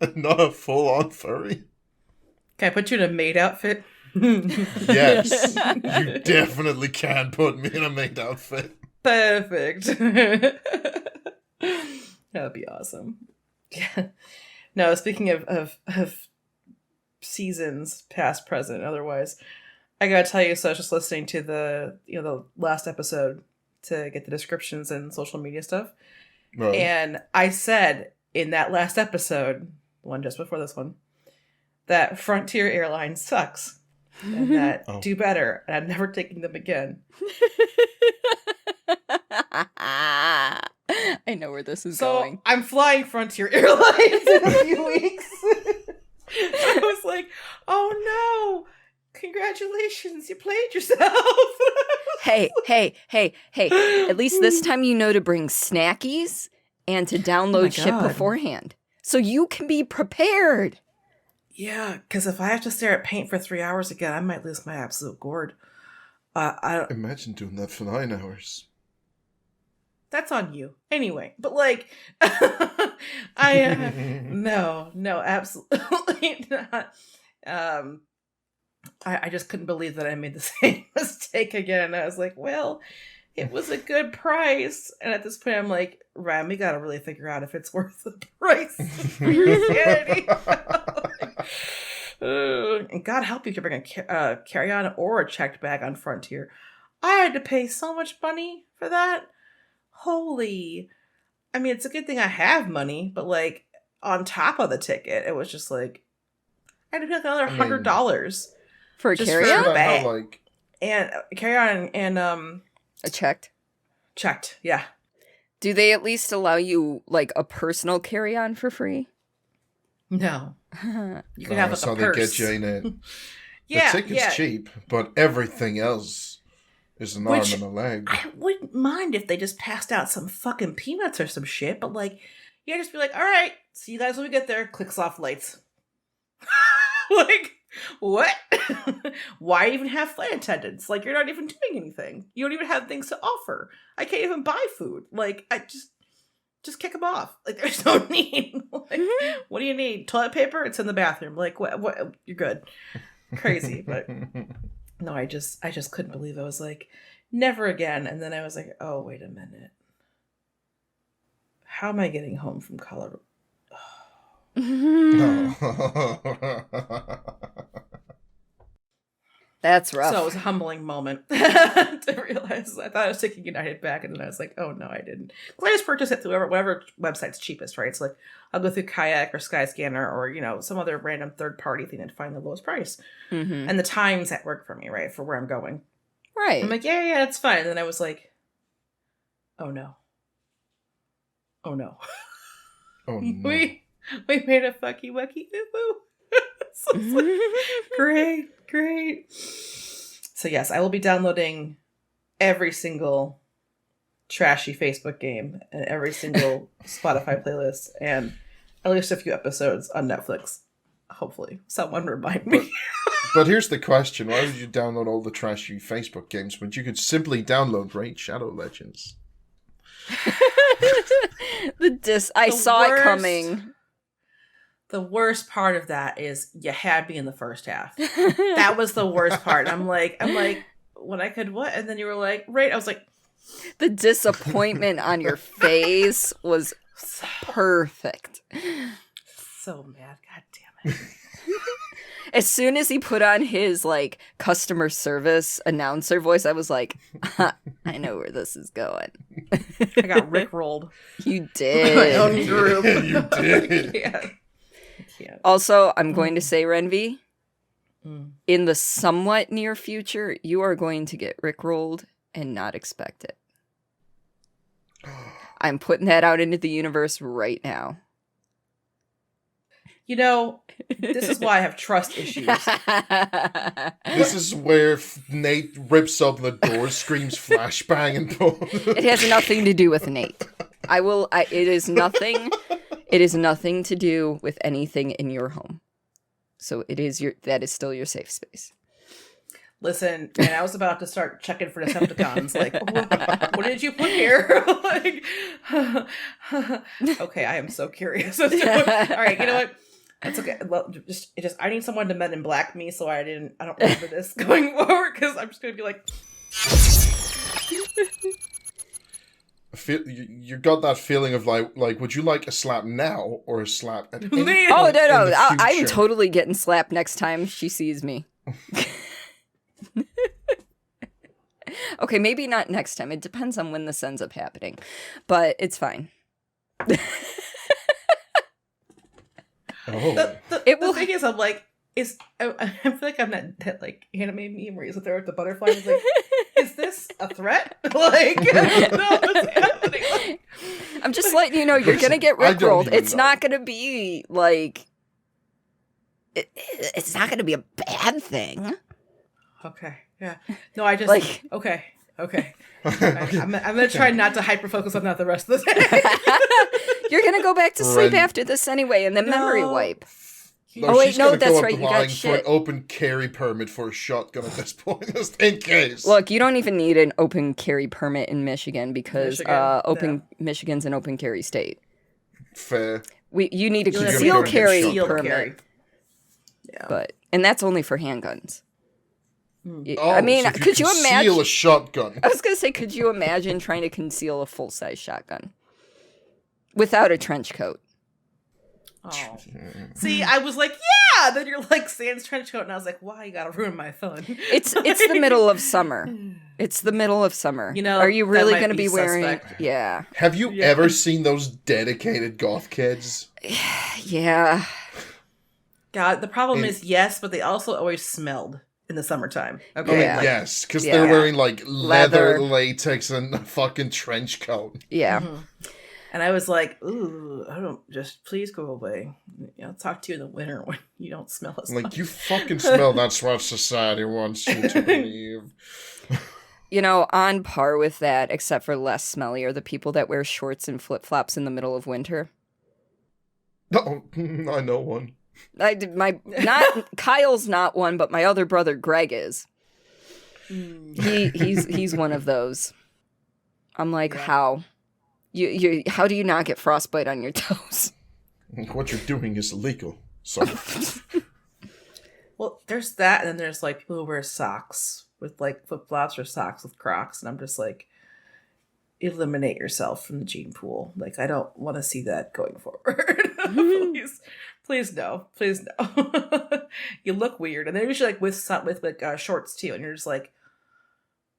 S1: and not a full-on furry?
S2: Can I put you in a maid outfit?
S1: Yes. You definitely can put me in a maid outfit.
S2: Perfect. That would be awesome. Yeah. No, speaking of seasons, past, present, otherwise, I gotta tell you, so I was just listening to the last episode to get the descriptions and social media stuff.
S1: Right.
S2: And I said in that last episode, the one just before this one, that Frontier Airlines sucks. And that do better. And I'm never taking them again.
S3: I know where this is
S2: So
S3: going.
S2: I'm flying Frontier Airlines in a few weeks. I was like, oh no, congratulations, you played yourself.
S3: Hey. At least this time you know to bring snackies and to download shit
S2: God.
S3: beforehand. So you can be prepared.
S2: Yeah, because if I have to stare at paint for 3 hours again, I might lose my absolute gourd. I
S1: Imagine doing that for 9 hours.
S2: That's on you. Anyway, but like, no, absolutely not. I just couldn't believe that I made the same mistake again. I was like, well, it was a good price. And at this point, I'm like, Ram, we got to really figure out if it's worth the price for your sanity. And God help you if you bring a carry-on or a checked bag on Frontier. I had to pay so much money for that. Holy. I mean, it's a good thing I have money, but like on top of the ticket, it was just like, I had to pay like another $100
S3: for a carry-on?
S2: For a bag. And a carry-on and
S3: a checked?
S2: Checked, yeah.
S3: Do they at least allow you like a personal carry-on for free?
S2: No. You can have like a purse.
S1: They get you in it.
S2: Yeah,
S1: the ticket's cheap, but everything else is an arm and a leg.
S2: I wouldn't mind if they just passed out some fucking peanuts or some shit, but like, you just be like, all right, see you guys when we get there. Clicks off lights. Like, what? Why even have flight attendants? Like, you're not even doing anything. You don't even have things to offer. I can't even buy food. Like, I just kick them off. Like, there's no need. Like, what do you need? Toilet paper? It's in the bathroom. Like, what? You're good. Crazy, but no, I just couldn't believe it. I was like, never again. And then I was like, oh, wait a minute. How am I getting home from Colorado?
S3: That's rough.
S2: So it was a humbling moment to realize. I thought I was taking United back, and then I was like, oh no, I didn't. Because I just purchase it through whatever website's cheapest, right? So like, I'll go through Kayak or Skyscanner or, some other random third-party thing and find the lowest price. Mm-hmm. And the times that work for me, right, for where I'm going.
S3: Right.
S2: I'm like, yeah, it's fine. And then I was like, oh no. Oh no.
S1: Oh no.
S2: We made a fucky wucky boo. So it's like, great. So yes, I will be downloading every single trashy Facebook game and every single Spotify playlist and at least a few episodes on Netflix. Hopefully, someone remind me.
S1: But here's the question: why would you download all the trashy Facebook games when you could simply download Raid Shadow Legends?
S3: I saw it coming.
S2: The worst part of that is you had me in the first half. That was the worst part. I'm like, when I could what? And then you were like, right. I was like,
S3: the disappointment on your face was perfect.
S2: So mad. God damn it.
S3: As soon as he put on his like customer service announcer voice, I was like, I know where this is going.
S2: I got rickrolled.
S3: You did.
S2: My own group.
S1: You did.
S2: Yeah.
S3: Also, I'm going to say, Rhenvi, in the somewhat near future, you are going to get rickrolled and not expect it. I'm putting that out into the universe right now.
S2: This is why I have trust issues.
S3: This
S1: is where Nate rips up the door, screams flashbang, and
S3: it has nothing to do with Nate. It is nothing. It is nothing to do with anything in your home. So that is still your safe space.
S2: Listen, and I was about to start checking for Decepticons. Like, what did you put here? Like, okay, I am so curious. All right, you know what? That's okay. Well, I need someone to Men in Black me, so I don't remember this going forward because I'm just gonna be like.
S1: You got that feeling of like, would you like a slap now or a slap at any point
S3: Oh, no.
S1: in the
S3: I'm
S1: future?
S3: totally getting slapped next time she sees me. Okay, maybe not next time. It depends on when this ends up happening. But it's fine.
S1: Oh.
S2: The thing is, I'm like, I feel like I'm that like anime meme where he's there with the butterfly and he's like, is this a threat? Like, no, what's happening? Like,
S3: I'm just letting you know you're gonna get rickrolled. It's not gonna be like it's not gonna be a bad thing.
S2: Okay. Yeah. No, I just like okay. Right, I'm gonna try not to hyper focus on that the rest of the day.
S3: You're gonna go back to sleep after this anyway, and then memory wipe.
S1: No,
S3: Oh, wait,
S1: she's
S3: no,
S1: gonna
S3: that's
S1: go
S3: right, you got
S1: applying for an
S3: shit.
S1: open carry permit for a shotgun at this point, just in case.
S3: Look, you don't even need an open carry permit in Michigan because
S2: Michigan,
S3: Michigan's an open carry state.
S1: Fair.
S3: You need a
S2: You'll have to
S3: concealed
S1: get a
S3: carry
S1: concealed
S3: permit,
S2: carry. Yeah.
S3: and that's only for handguns.
S1: Oh,
S3: I mean,
S1: so if
S3: could you
S1: conceal
S3: imagine?
S1: a shotgun?
S3: I was gonna say, could you imagine trying to conceal a full-size shotgun without a trench coat?
S2: Oh. See, I was like, yeah. Then you're like, Sans trench coat, and I was like, why you gotta ruin my fun?
S3: It's the middle of summer. It's the middle of summer.
S2: You know,
S3: are you really
S2: that might
S3: going to
S2: be
S3: be wearing?
S2: suspect.
S3: Yeah,
S1: Have you ever seen those dedicated goth kids?
S3: yeah.
S2: God, the problem is yes, but they also always smelled in the summertime.
S1: I
S2: Okay,
S1: mean,
S3: Yeah.
S1: yes, because
S3: Yeah.
S1: they're wearing like leather,
S3: Leather.
S1: latex, and a fucking trench coat.
S3: Yeah.
S2: And I was like, ooh, I don't just please go away. I'll talk to you in the winter when you don't smell as
S1: Like,
S2: much.
S1: you fucking smell. That's what society wants you to believe.
S3: You know, on par with that, except for less smelly, are the people that wear shorts and flip-flops in the middle of winter.
S1: No, I know one.
S3: Kyle's not one, but my other brother Greg is. He's one of those. I'm like, how? How do you not get frostbite on your toes?
S1: What you're doing is illegal. So,
S2: Well, there's that, and then there's like people who wear socks with like flip flops or socks with Crocs, and I'm just like, eliminate yourself from the gene pool. Like, I don't want to see that going forward. please no, You look weird, and they're usually like with like shorts too, and you're just like,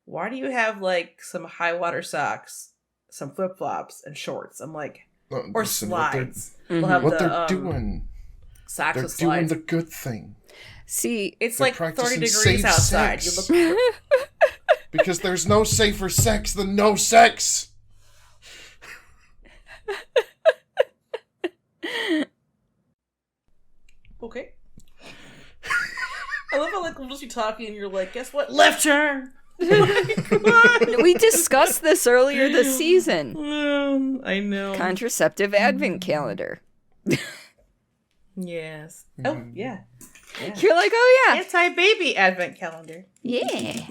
S2: why do you have like some high water socks, some flip flops, and shorts? I'm like, or
S1: listen,
S2: slides.
S3: Mhm.
S2: We'll have
S1: What
S2: the,
S1: they're doing.
S2: socks
S1: They're
S2: with
S1: doing
S2: slides.
S1: the good thing.
S3: See,
S2: It's
S1: They're
S2: like 30
S1: practicing
S2: degrees
S1: safe
S2: outside.
S1: sex.
S2: You look
S1: Because there's no safer sex than no sex.
S2: okay. I love how like we'll just be talking and you're like, guess what? Left turn.
S3: we discussed this earlier this season.
S2: I know.
S3: Contraceptive advent calendar.
S2: Yes. Oh yeah.
S3: You're like, oh yeah.
S2: Anti-baby advent calendar.
S3: Yeah.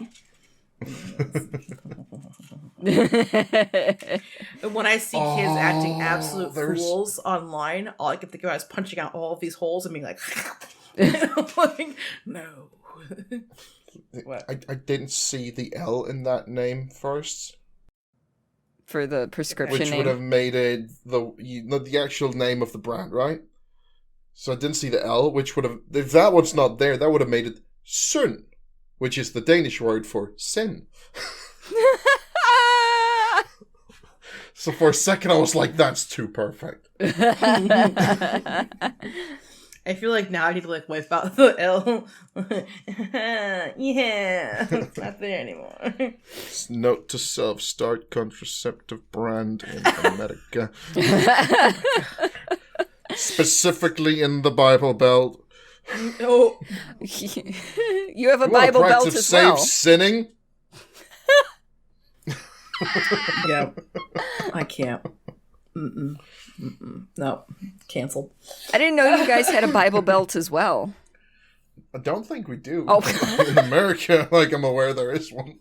S2: And when I see kids acting absolute
S1: there's-
S2: fools online, all I can think about is punching out all of these holes and being like, I'm like, no. What?
S1: I didn't see the L in that name first,
S3: For the prescription
S1: which
S3: name.
S1: would have made it the actual name of the brand, right? So I didn't see the L, which would have, if that one's not there, that would have made it Sun, which is the Danish word for sin. So for a second I was like, that's too perfect.
S2: I feel like now I need to like wipe out the L. Yeah, it's not there anymore.
S1: Note to self, start contraceptive brand in America. Specifically in the Bible Belt.
S2: Oh,
S3: You have a
S1: You wanna
S3: Bible belt
S1: practice
S3: as
S1: safe
S3: well.
S1: sinning?
S2: yeah. I can't. No, canceled.
S3: I didn't know you guys had a Bible belt as well.
S1: I don't think we do.
S3: Oh.
S1: In America, like, I'm aware there is one.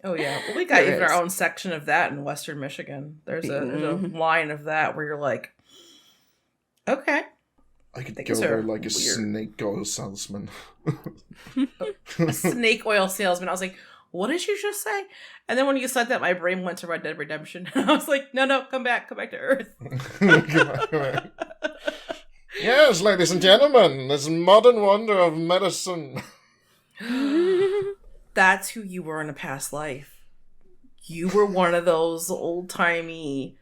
S2: Oh yeah, well, we got
S3: There
S2: even our
S3: is.
S2: own section of that in Western Michigan. There's a line of that where you're like, okay.
S1: I could
S2: Things
S1: go there
S2: are
S1: like a
S2: weird.
S1: snake oil salesman.
S2: A snake oil salesman. I was like, what did you just say? And then when you said that, my brain went to Red Dead Redemption. I was like, no, come back to Earth.
S1: Come on. Yes, ladies and gentlemen, this modern wonder of medicine.
S2: That's who you were in a past life. You were one of those old-timey,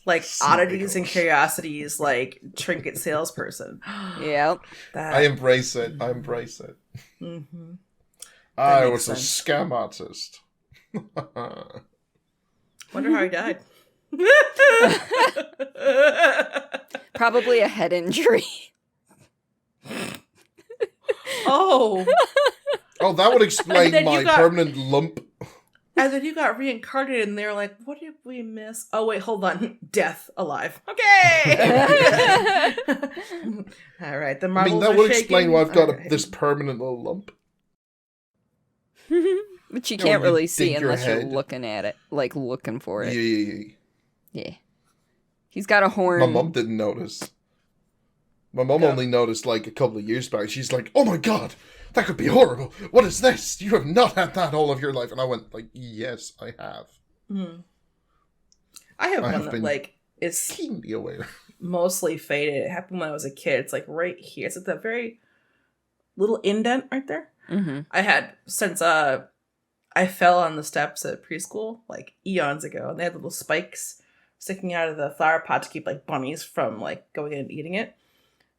S2: like, oddities and curiosities, like, trinket salesperson.
S3: Yep.
S1: I embrace it.
S2: Mm-hmm.
S1: I
S2: makes
S1: was
S2: sense.
S1: a scam artist.
S2: Wonder how he died.
S3: Probably a head injury.
S2: Oh.
S1: Oh, that would explain
S2: then you
S1: my
S2: got-
S1: permanent lump.
S2: And then you got reincarnated, and they were like, "What did we miss? Oh wait, hold on, death, alive. Okay, all right." The marbles
S1: that
S2: are
S1: would
S2: shaking.
S1: explain why I've got
S2: Okay.
S1: this permanent little lump.
S3: But you
S1: know,
S3: can't
S1: when you
S3: really see
S1: dig your
S3: unless you're
S1: head.
S3: looking at it, like looking for it.
S1: Yeah.
S3: Yeah. He's got a horn.
S1: My mum didn't notice. My mum
S2: Go.
S1: only noticed like a couple of years back. She's like, "Oh my god, that could be horrible. What is this? You have not had that all of your life." And I went like, "Yes, I have."
S2: I have
S1: I
S2: one
S1: have
S2: that
S1: been
S2: like is
S1: keenly aware.
S2: mostly faded. It happened when I was a kid. It's like right here. It's at that very little indent right there.
S3: Mm-hmm.
S2: I had since I fell on the steps at preschool like eons ago, and they had little spikes sticking out of the flower pot to keep like bunnies from like going in and eating it.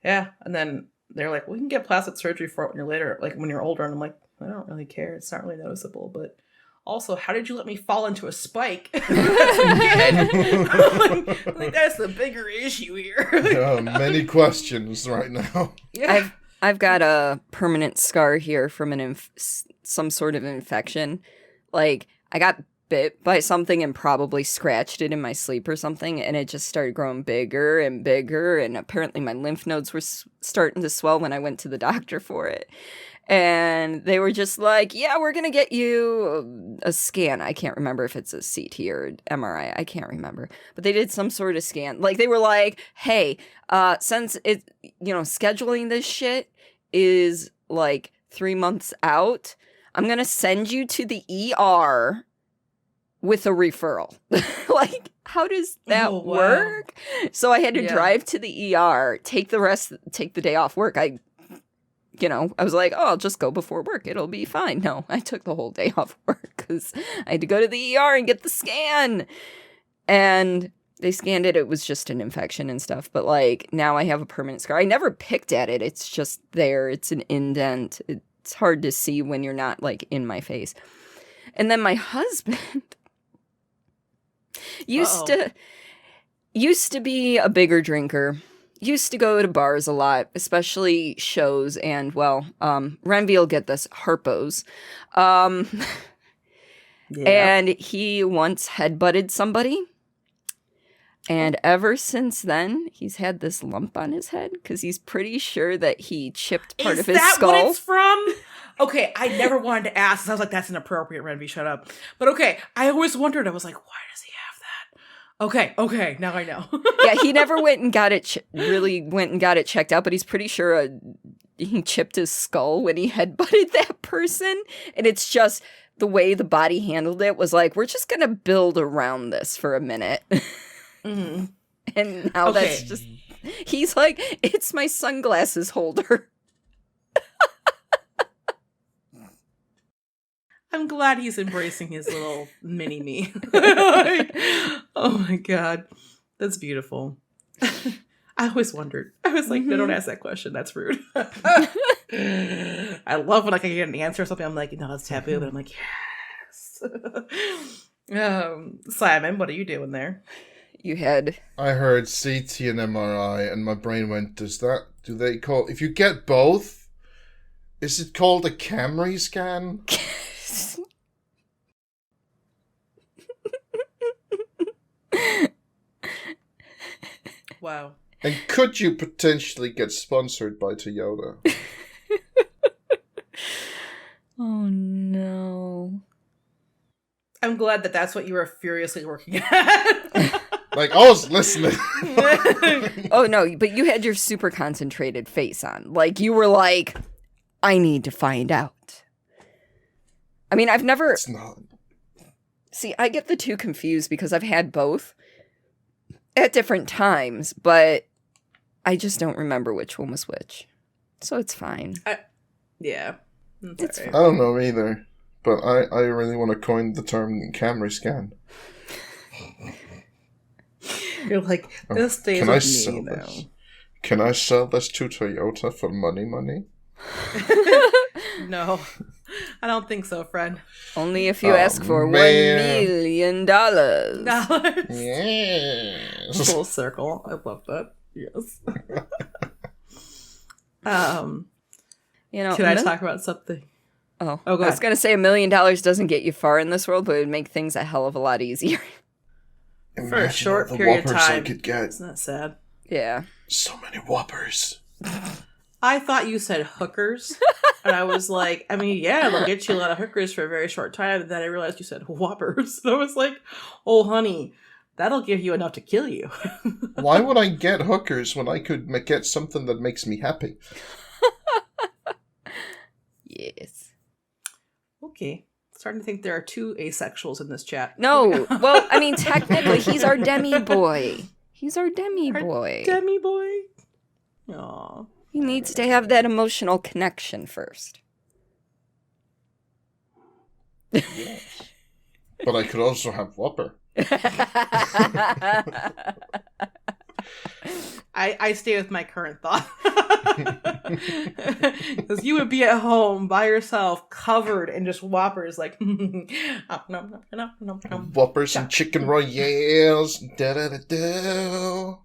S2: Yeah, and then they're like, "We can get plastic surgery for it when you're later, like when you're older." And I'm like, "I don't really care. It's not really noticeable." But also, how did you let me fall into a spike? That's I think that's the bigger issue here.
S1: Many questions right now.
S2: Yeah.
S3: I've got a permanent scar here from some sort of infection. Like, I got bit by something and probably scratched it in my sleep or something, and it just started growing bigger and bigger, and apparently my lymph nodes were starting to swell when I went to the doctor for it. And they were just like, "Yeah, we're going to get you a scan." I can't remember if it's a CT or MRI. I can't remember. But they did some sort of scan. Like, they were like, "Hey, since it, scheduling this shit is like 3 months out, I'm going to send you to the ER with a referral." Like, how does that work? So I had to drive to the ER, take the day off work. I was like, "Oh, I'll just go before work. It'll be fine." No, I took the whole day off work because I had to go to the ER and get the scan. And they scanned it. It was just an infection and stuff. But, like, now I have a permanent scar. I never picked at it. It's just there. It's an indent. It's hard to see when you're not, like, in my face. And then my husband used to be a bigger drinker. Used to go to bars a lot, especially shows, and, Rhenvi will get this, Harpo's. And he once headbutted somebody. And ever since then, he's had this lump on his head, because he's pretty sure that he chipped part of his skull.
S2: Is that what it's from? Okay, I never wanted to ask. I was like, that's inappropriate, Rhenvi, shut up. But okay, I always wondered, I was like, why does he have that? Okay, now I know.
S3: Yeah, he never went and got it, checked out, but he's pretty sure he chipped his skull when he headbutted that person. And it's just the way the body handled it was like, we're just going to build around this for a minute.
S2: Mm-hmm.
S3: And now that's just, he's like, it's my sunglasses holder.
S2: I'm glad he's embracing his little mini me. Like, oh my god, that's beautiful. I always wondered. I was like, no, don't ask that question. That's rude. I love when I can get an answer or something. I'm like, no, that's taboo. But I'm like, yes. Simon, what are you doing there?
S1: I heard CT and MRI, and my brain went, if you get both, is it called a Camry scan?
S2: Wow.
S1: And could you potentially get sponsored by Toyota?
S3: Oh no.
S2: I'm glad that that's what you were furiously working at.
S1: Like, I was listening.
S3: Oh no, but you had your super concentrated face on. Like, you were like, I need to find out. I mean, I've never...
S1: It's not.
S3: See, I get the two confused because I've had both at different times, but I just don't remember which one was which. So it's fine.
S2: Yeah.
S3: It's
S2: right.
S1: I don't know either, but I really want to coin the term Camry scan.
S2: You're like, this stays
S1: Can I
S2: with
S1: sell
S2: me, though.
S1: this? Can I sell this to Toyota for money?
S2: No, I don't think so, friend.
S3: Only if you ask for
S1: man.
S3: $1 million.
S1: Yes.
S2: Full circle. I love that. Yes.
S3: You know,
S2: Can I talk about something?
S3: Oh,
S2: Oh, go
S3: I was
S2: ahead.
S3: going to say $1 million doesn't get you far in this world, but it would make things a hell of a lot easier.
S2: For a
S1: Imagine
S2: short
S1: all the
S2: period of
S1: whoppers I
S2: time.
S1: could get.
S2: Isn't that sad?
S3: Yeah.
S1: So many whoppers.
S2: I thought you said hookers. And I was like, I mean, yeah, they'll get you a lot of hookers for a very short time. And then I realized you said whoppers. And I was like, oh, honey, that'll give you enough to kill you.
S1: Why would I get hookers when I could get something that makes me happy?
S3: Yes.
S2: Okay. Starting to think there are 2 asexuals in this chat.
S3: No. Well, I mean, technically, he's our demi boy. He's our demi boy.
S2: Demi boy. Aw.
S3: He needs to have that emotional connection first.
S1: But I could also have whopper.
S2: I stay with my current thought. Because you would be at home by yourself, covered in just whoppers, like
S1: Whoppers and chicken royales. Da-da-da-da.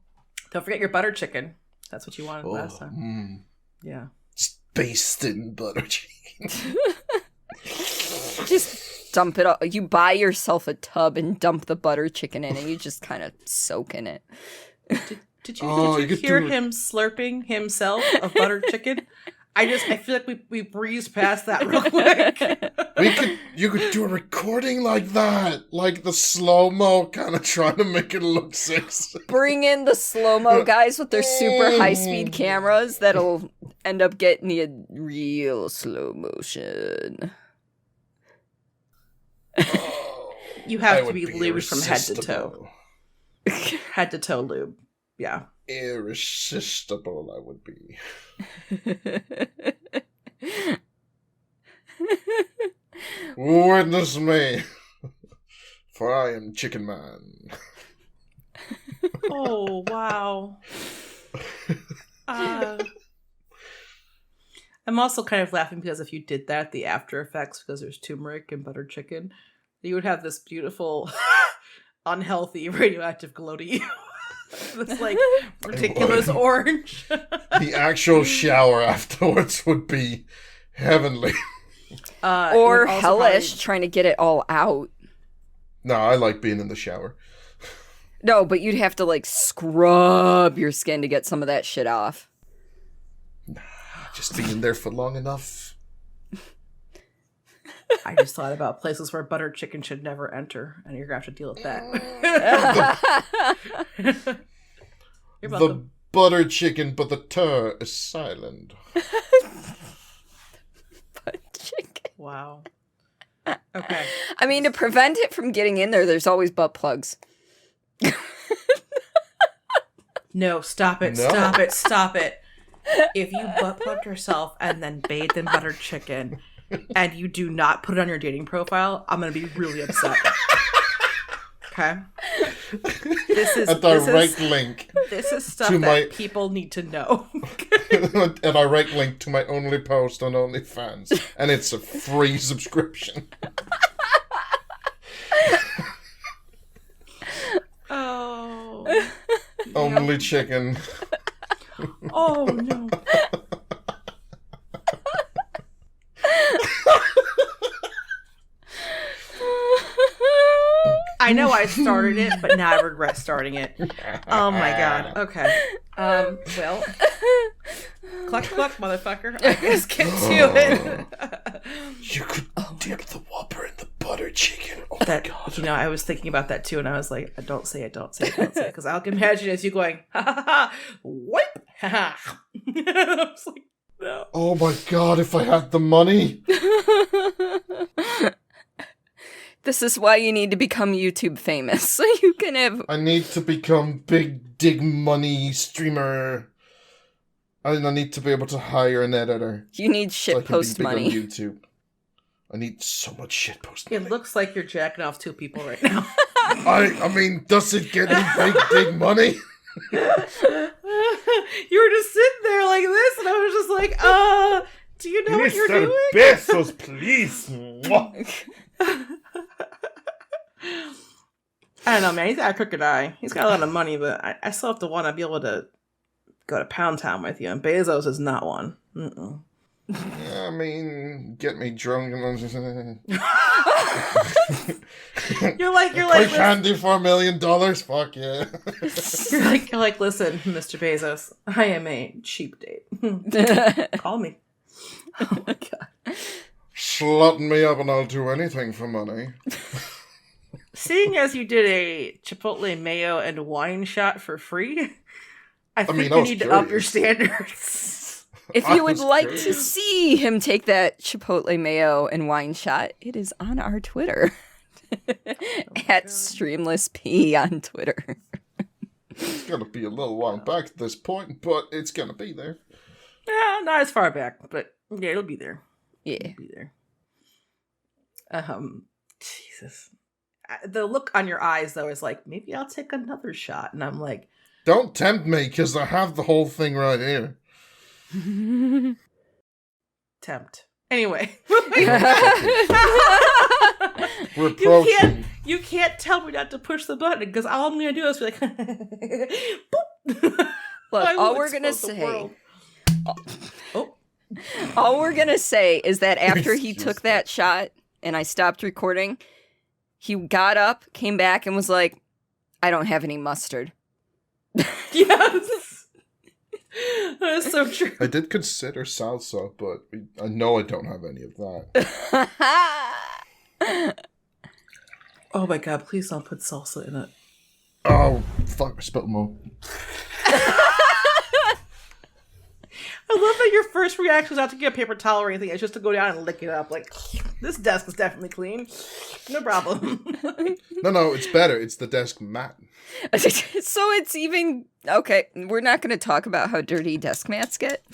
S2: Don't forget your butter chicken. That's what you wanted last time. Yeah.
S1: Spaced in butter chicken.
S3: Just dump it all. You buy yourself a tub and dump the butter chicken in, and you just kind of soak in it.
S2: Did you hear him slurping himself of butter chicken? I feel like we breezed past that real quick.
S1: You could do a recording like that, like the slow-mo, kind of trying to make it look sexy.
S3: Bring in the slow-mo guys with their super high-speed cameras that'll end up getting you real slow motion.
S2: You have to be lubed from head to toe. Head to toe lube. Yeah.
S1: Irresistible I would be. Witness me, for I am Chicken Man.
S2: Oh, wow. I'm also kind of laughing because if you did that, the after effects, because there's turmeric and butter chicken, you would have this beautiful, unhealthy, radioactive glow to you. This, like, ridiculous orange.
S1: The actual shower afterwards would be heavenly.
S3: Or hellish, trying to get it all out.
S1: No, I like being in the shower.
S3: No, but you'd have to, like, scrub your skin to get some of that shit off.
S1: Just being there for long enough.
S2: I just thought about places where butter chicken should never enter, and you're going to have to deal with that. You're welcome.
S1: The butter chicken, but the tur is silent.
S3: Butter chicken.
S2: Wow. Okay.
S3: I mean, to prevent it from getting in there, there's always butt plugs.
S2: No, stop it,
S1: No.
S2: stop it, stop it. If you butt plug yourself and then bathe in butter chicken and you do not put it on your dating profile, I'm going to be really upset. Okay? This is
S1: link.
S2: This is stuff
S1: to
S2: that people need to know.
S1: A direct link to my only post on OnlyFans. And it's a free subscription.
S2: Oh.
S1: Only chicken.
S2: Oh, no. I know I started it, but now I regret starting it. Oh my god. Okay. Well, cluck cluck, motherfucker. I guess get to it.
S1: You could dip the whopper in the butter chicken. Oh
S2: That,
S1: my god.
S2: you know, I was thinking about that too, and I was like, don't say it, because I can imagine as you going, ha ha ha, wipe, ha ha. I was like, no.
S1: Oh my god, if I had the money.
S3: This is why you need to become YouTube famous, so you can have...
S1: I need to become big dig money streamer. And I need to be able to hire an editor.
S3: You need
S1: So I can
S3: shitpost
S1: be big
S3: money.
S1: on YouTube. I need so much shitpost money.
S2: It looks like you're jacking off 2 people right now.
S1: I mean, does it get me big dig money?
S2: You were just sitting there like this, and I was just like, do you know what you're doing?
S1: Bezos, please. Mwah.
S2: I don't know, man. He's got a crooked eye. He's got a lot of money, but I still have to want to be able to go to Pound Town with you, and Bezos is not one. Mm-mm.
S1: I mean, get me drunk and
S2: You're like,
S1: play candy for $1 million. Fuck yeah.
S2: you're like, listen, Mr. Bezos, I am a cheap date. Call me. Oh my god.
S1: Slutting me up and I'll do anything for money.
S2: Seeing as you did a chipotle mayo and wine shot for free, I think
S1: mean,
S2: you need to up your standards.
S3: If you would like to see him take that chipotle mayo and wine shot, it is on our Twitter. At StreamlessP on Twitter.
S1: It's gonna be a little while back at this point, but it's gonna be there.
S2: Yeah, not as far back, but yeah, it'll be there.
S3: Yeah.
S2: It'll be there. Jesus. The look on your eyes, though, is like, maybe I'll take another shot. And I'm like...
S1: Don't tempt me, because I have the whole thing right here.
S2: Tempt. Anyway.
S1: We're approaching.
S2: You can't tell me not to push the button, because all I'm going to do is be like... Boop.
S3: Look, all we're going to say...
S2: Oh.
S3: All we're going to say is that after he took that shot and I stopped recording, he got up, came back, and was like, I don't have any mustard.
S2: Yes. That is so true.
S1: I did consider salsa, but I know I don't have any of that.
S2: Oh my god, please don't put salsa in it.
S1: Oh, fuck, I spilled more.
S2: I love that your first reaction was not to get a paper towel or anything. It's just to go down and lick it up. Like, this desk is definitely clean. No problem.
S1: No, it's better. It's the desk mat.
S3: So it's even... Okay, we're not going to talk about how dirty desk mats get.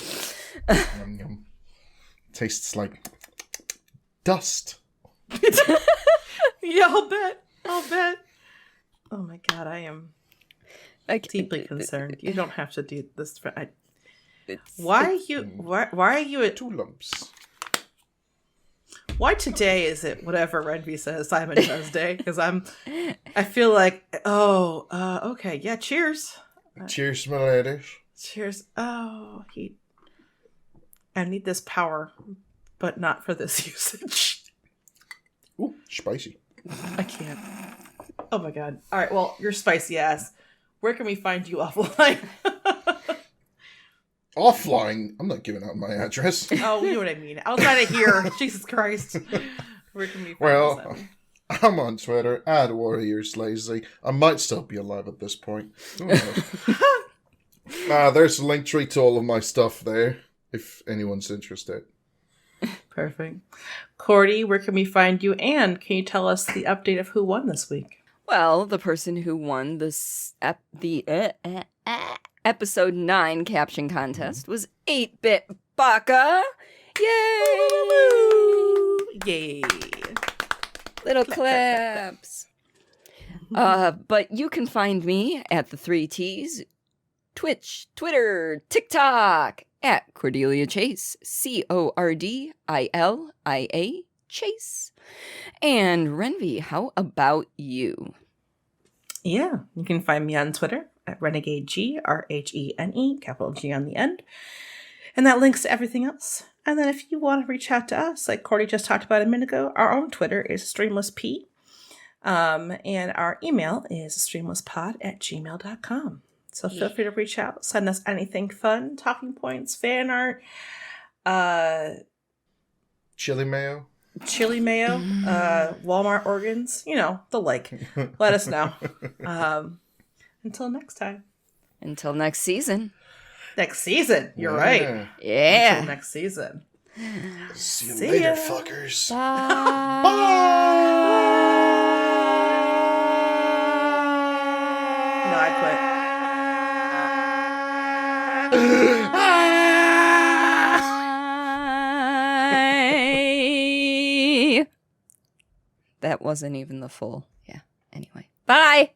S1: Tastes like dust.
S2: Yeah, I'll bet. Oh my god, I am deeply concerned. You don't have to do this. Why are you at
S1: 2 lumps?
S2: Why today is it whatever Rhenvi says Simon Does Day? Because I feel like, okay, yeah, cheers.
S1: Cheers, my ladies.
S2: Cheers. Oh, I need this power, but not for this usage.
S1: Ooh, spicy.
S2: I can't. Oh my god. All right, well, you're spicy ass. Where can we find you offline?
S1: Offline? I'm not giving out my address.
S2: Oh, you know what I mean. Outside of here. Jesus Christ. Where can we find us?
S1: I'm on Twitter, @WarriorsLazy. I might still be alive at this point. Who knows? There's a link tree to all of my stuff there, if anyone's interested.
S2: Perfect. Cordi, where can we find you? And can you tell us the update of who won this week?
S3: Well, the person who won episode 9 caption contest was 8-Bit Baka. Yay!
S2: Yay!
S3: Little claps. But you can find me at the 3 T's, Twitch, Twitter, TikTok, at Cordelia Chase, Cordilia Chase. And Rhenvi, how about you?
S2: Yeah, you can find me on Twitter at RenegadeG, RHENE, capital G on the end. And that links to everything else. And then if you want to reach out to us, like Cordy just talked about a minute ago, our own Twitter is StreamlessP. And our email is streamlesspod@gmail.com. So feel free to reach out, send us anything fun, talking points, fan art,
S1: Chili mayo,
S2: Walmart organs, the like. Let us know. Until next time.
S3: Until next season.
S2: Next season. You're right.
S3: Yeah.
S2: Until next season.
S1: See you later, fuckers.
S3: Bye.
S2: No, I quit.
S3: That wasn't even the full. Yeah. Anyway. Bye.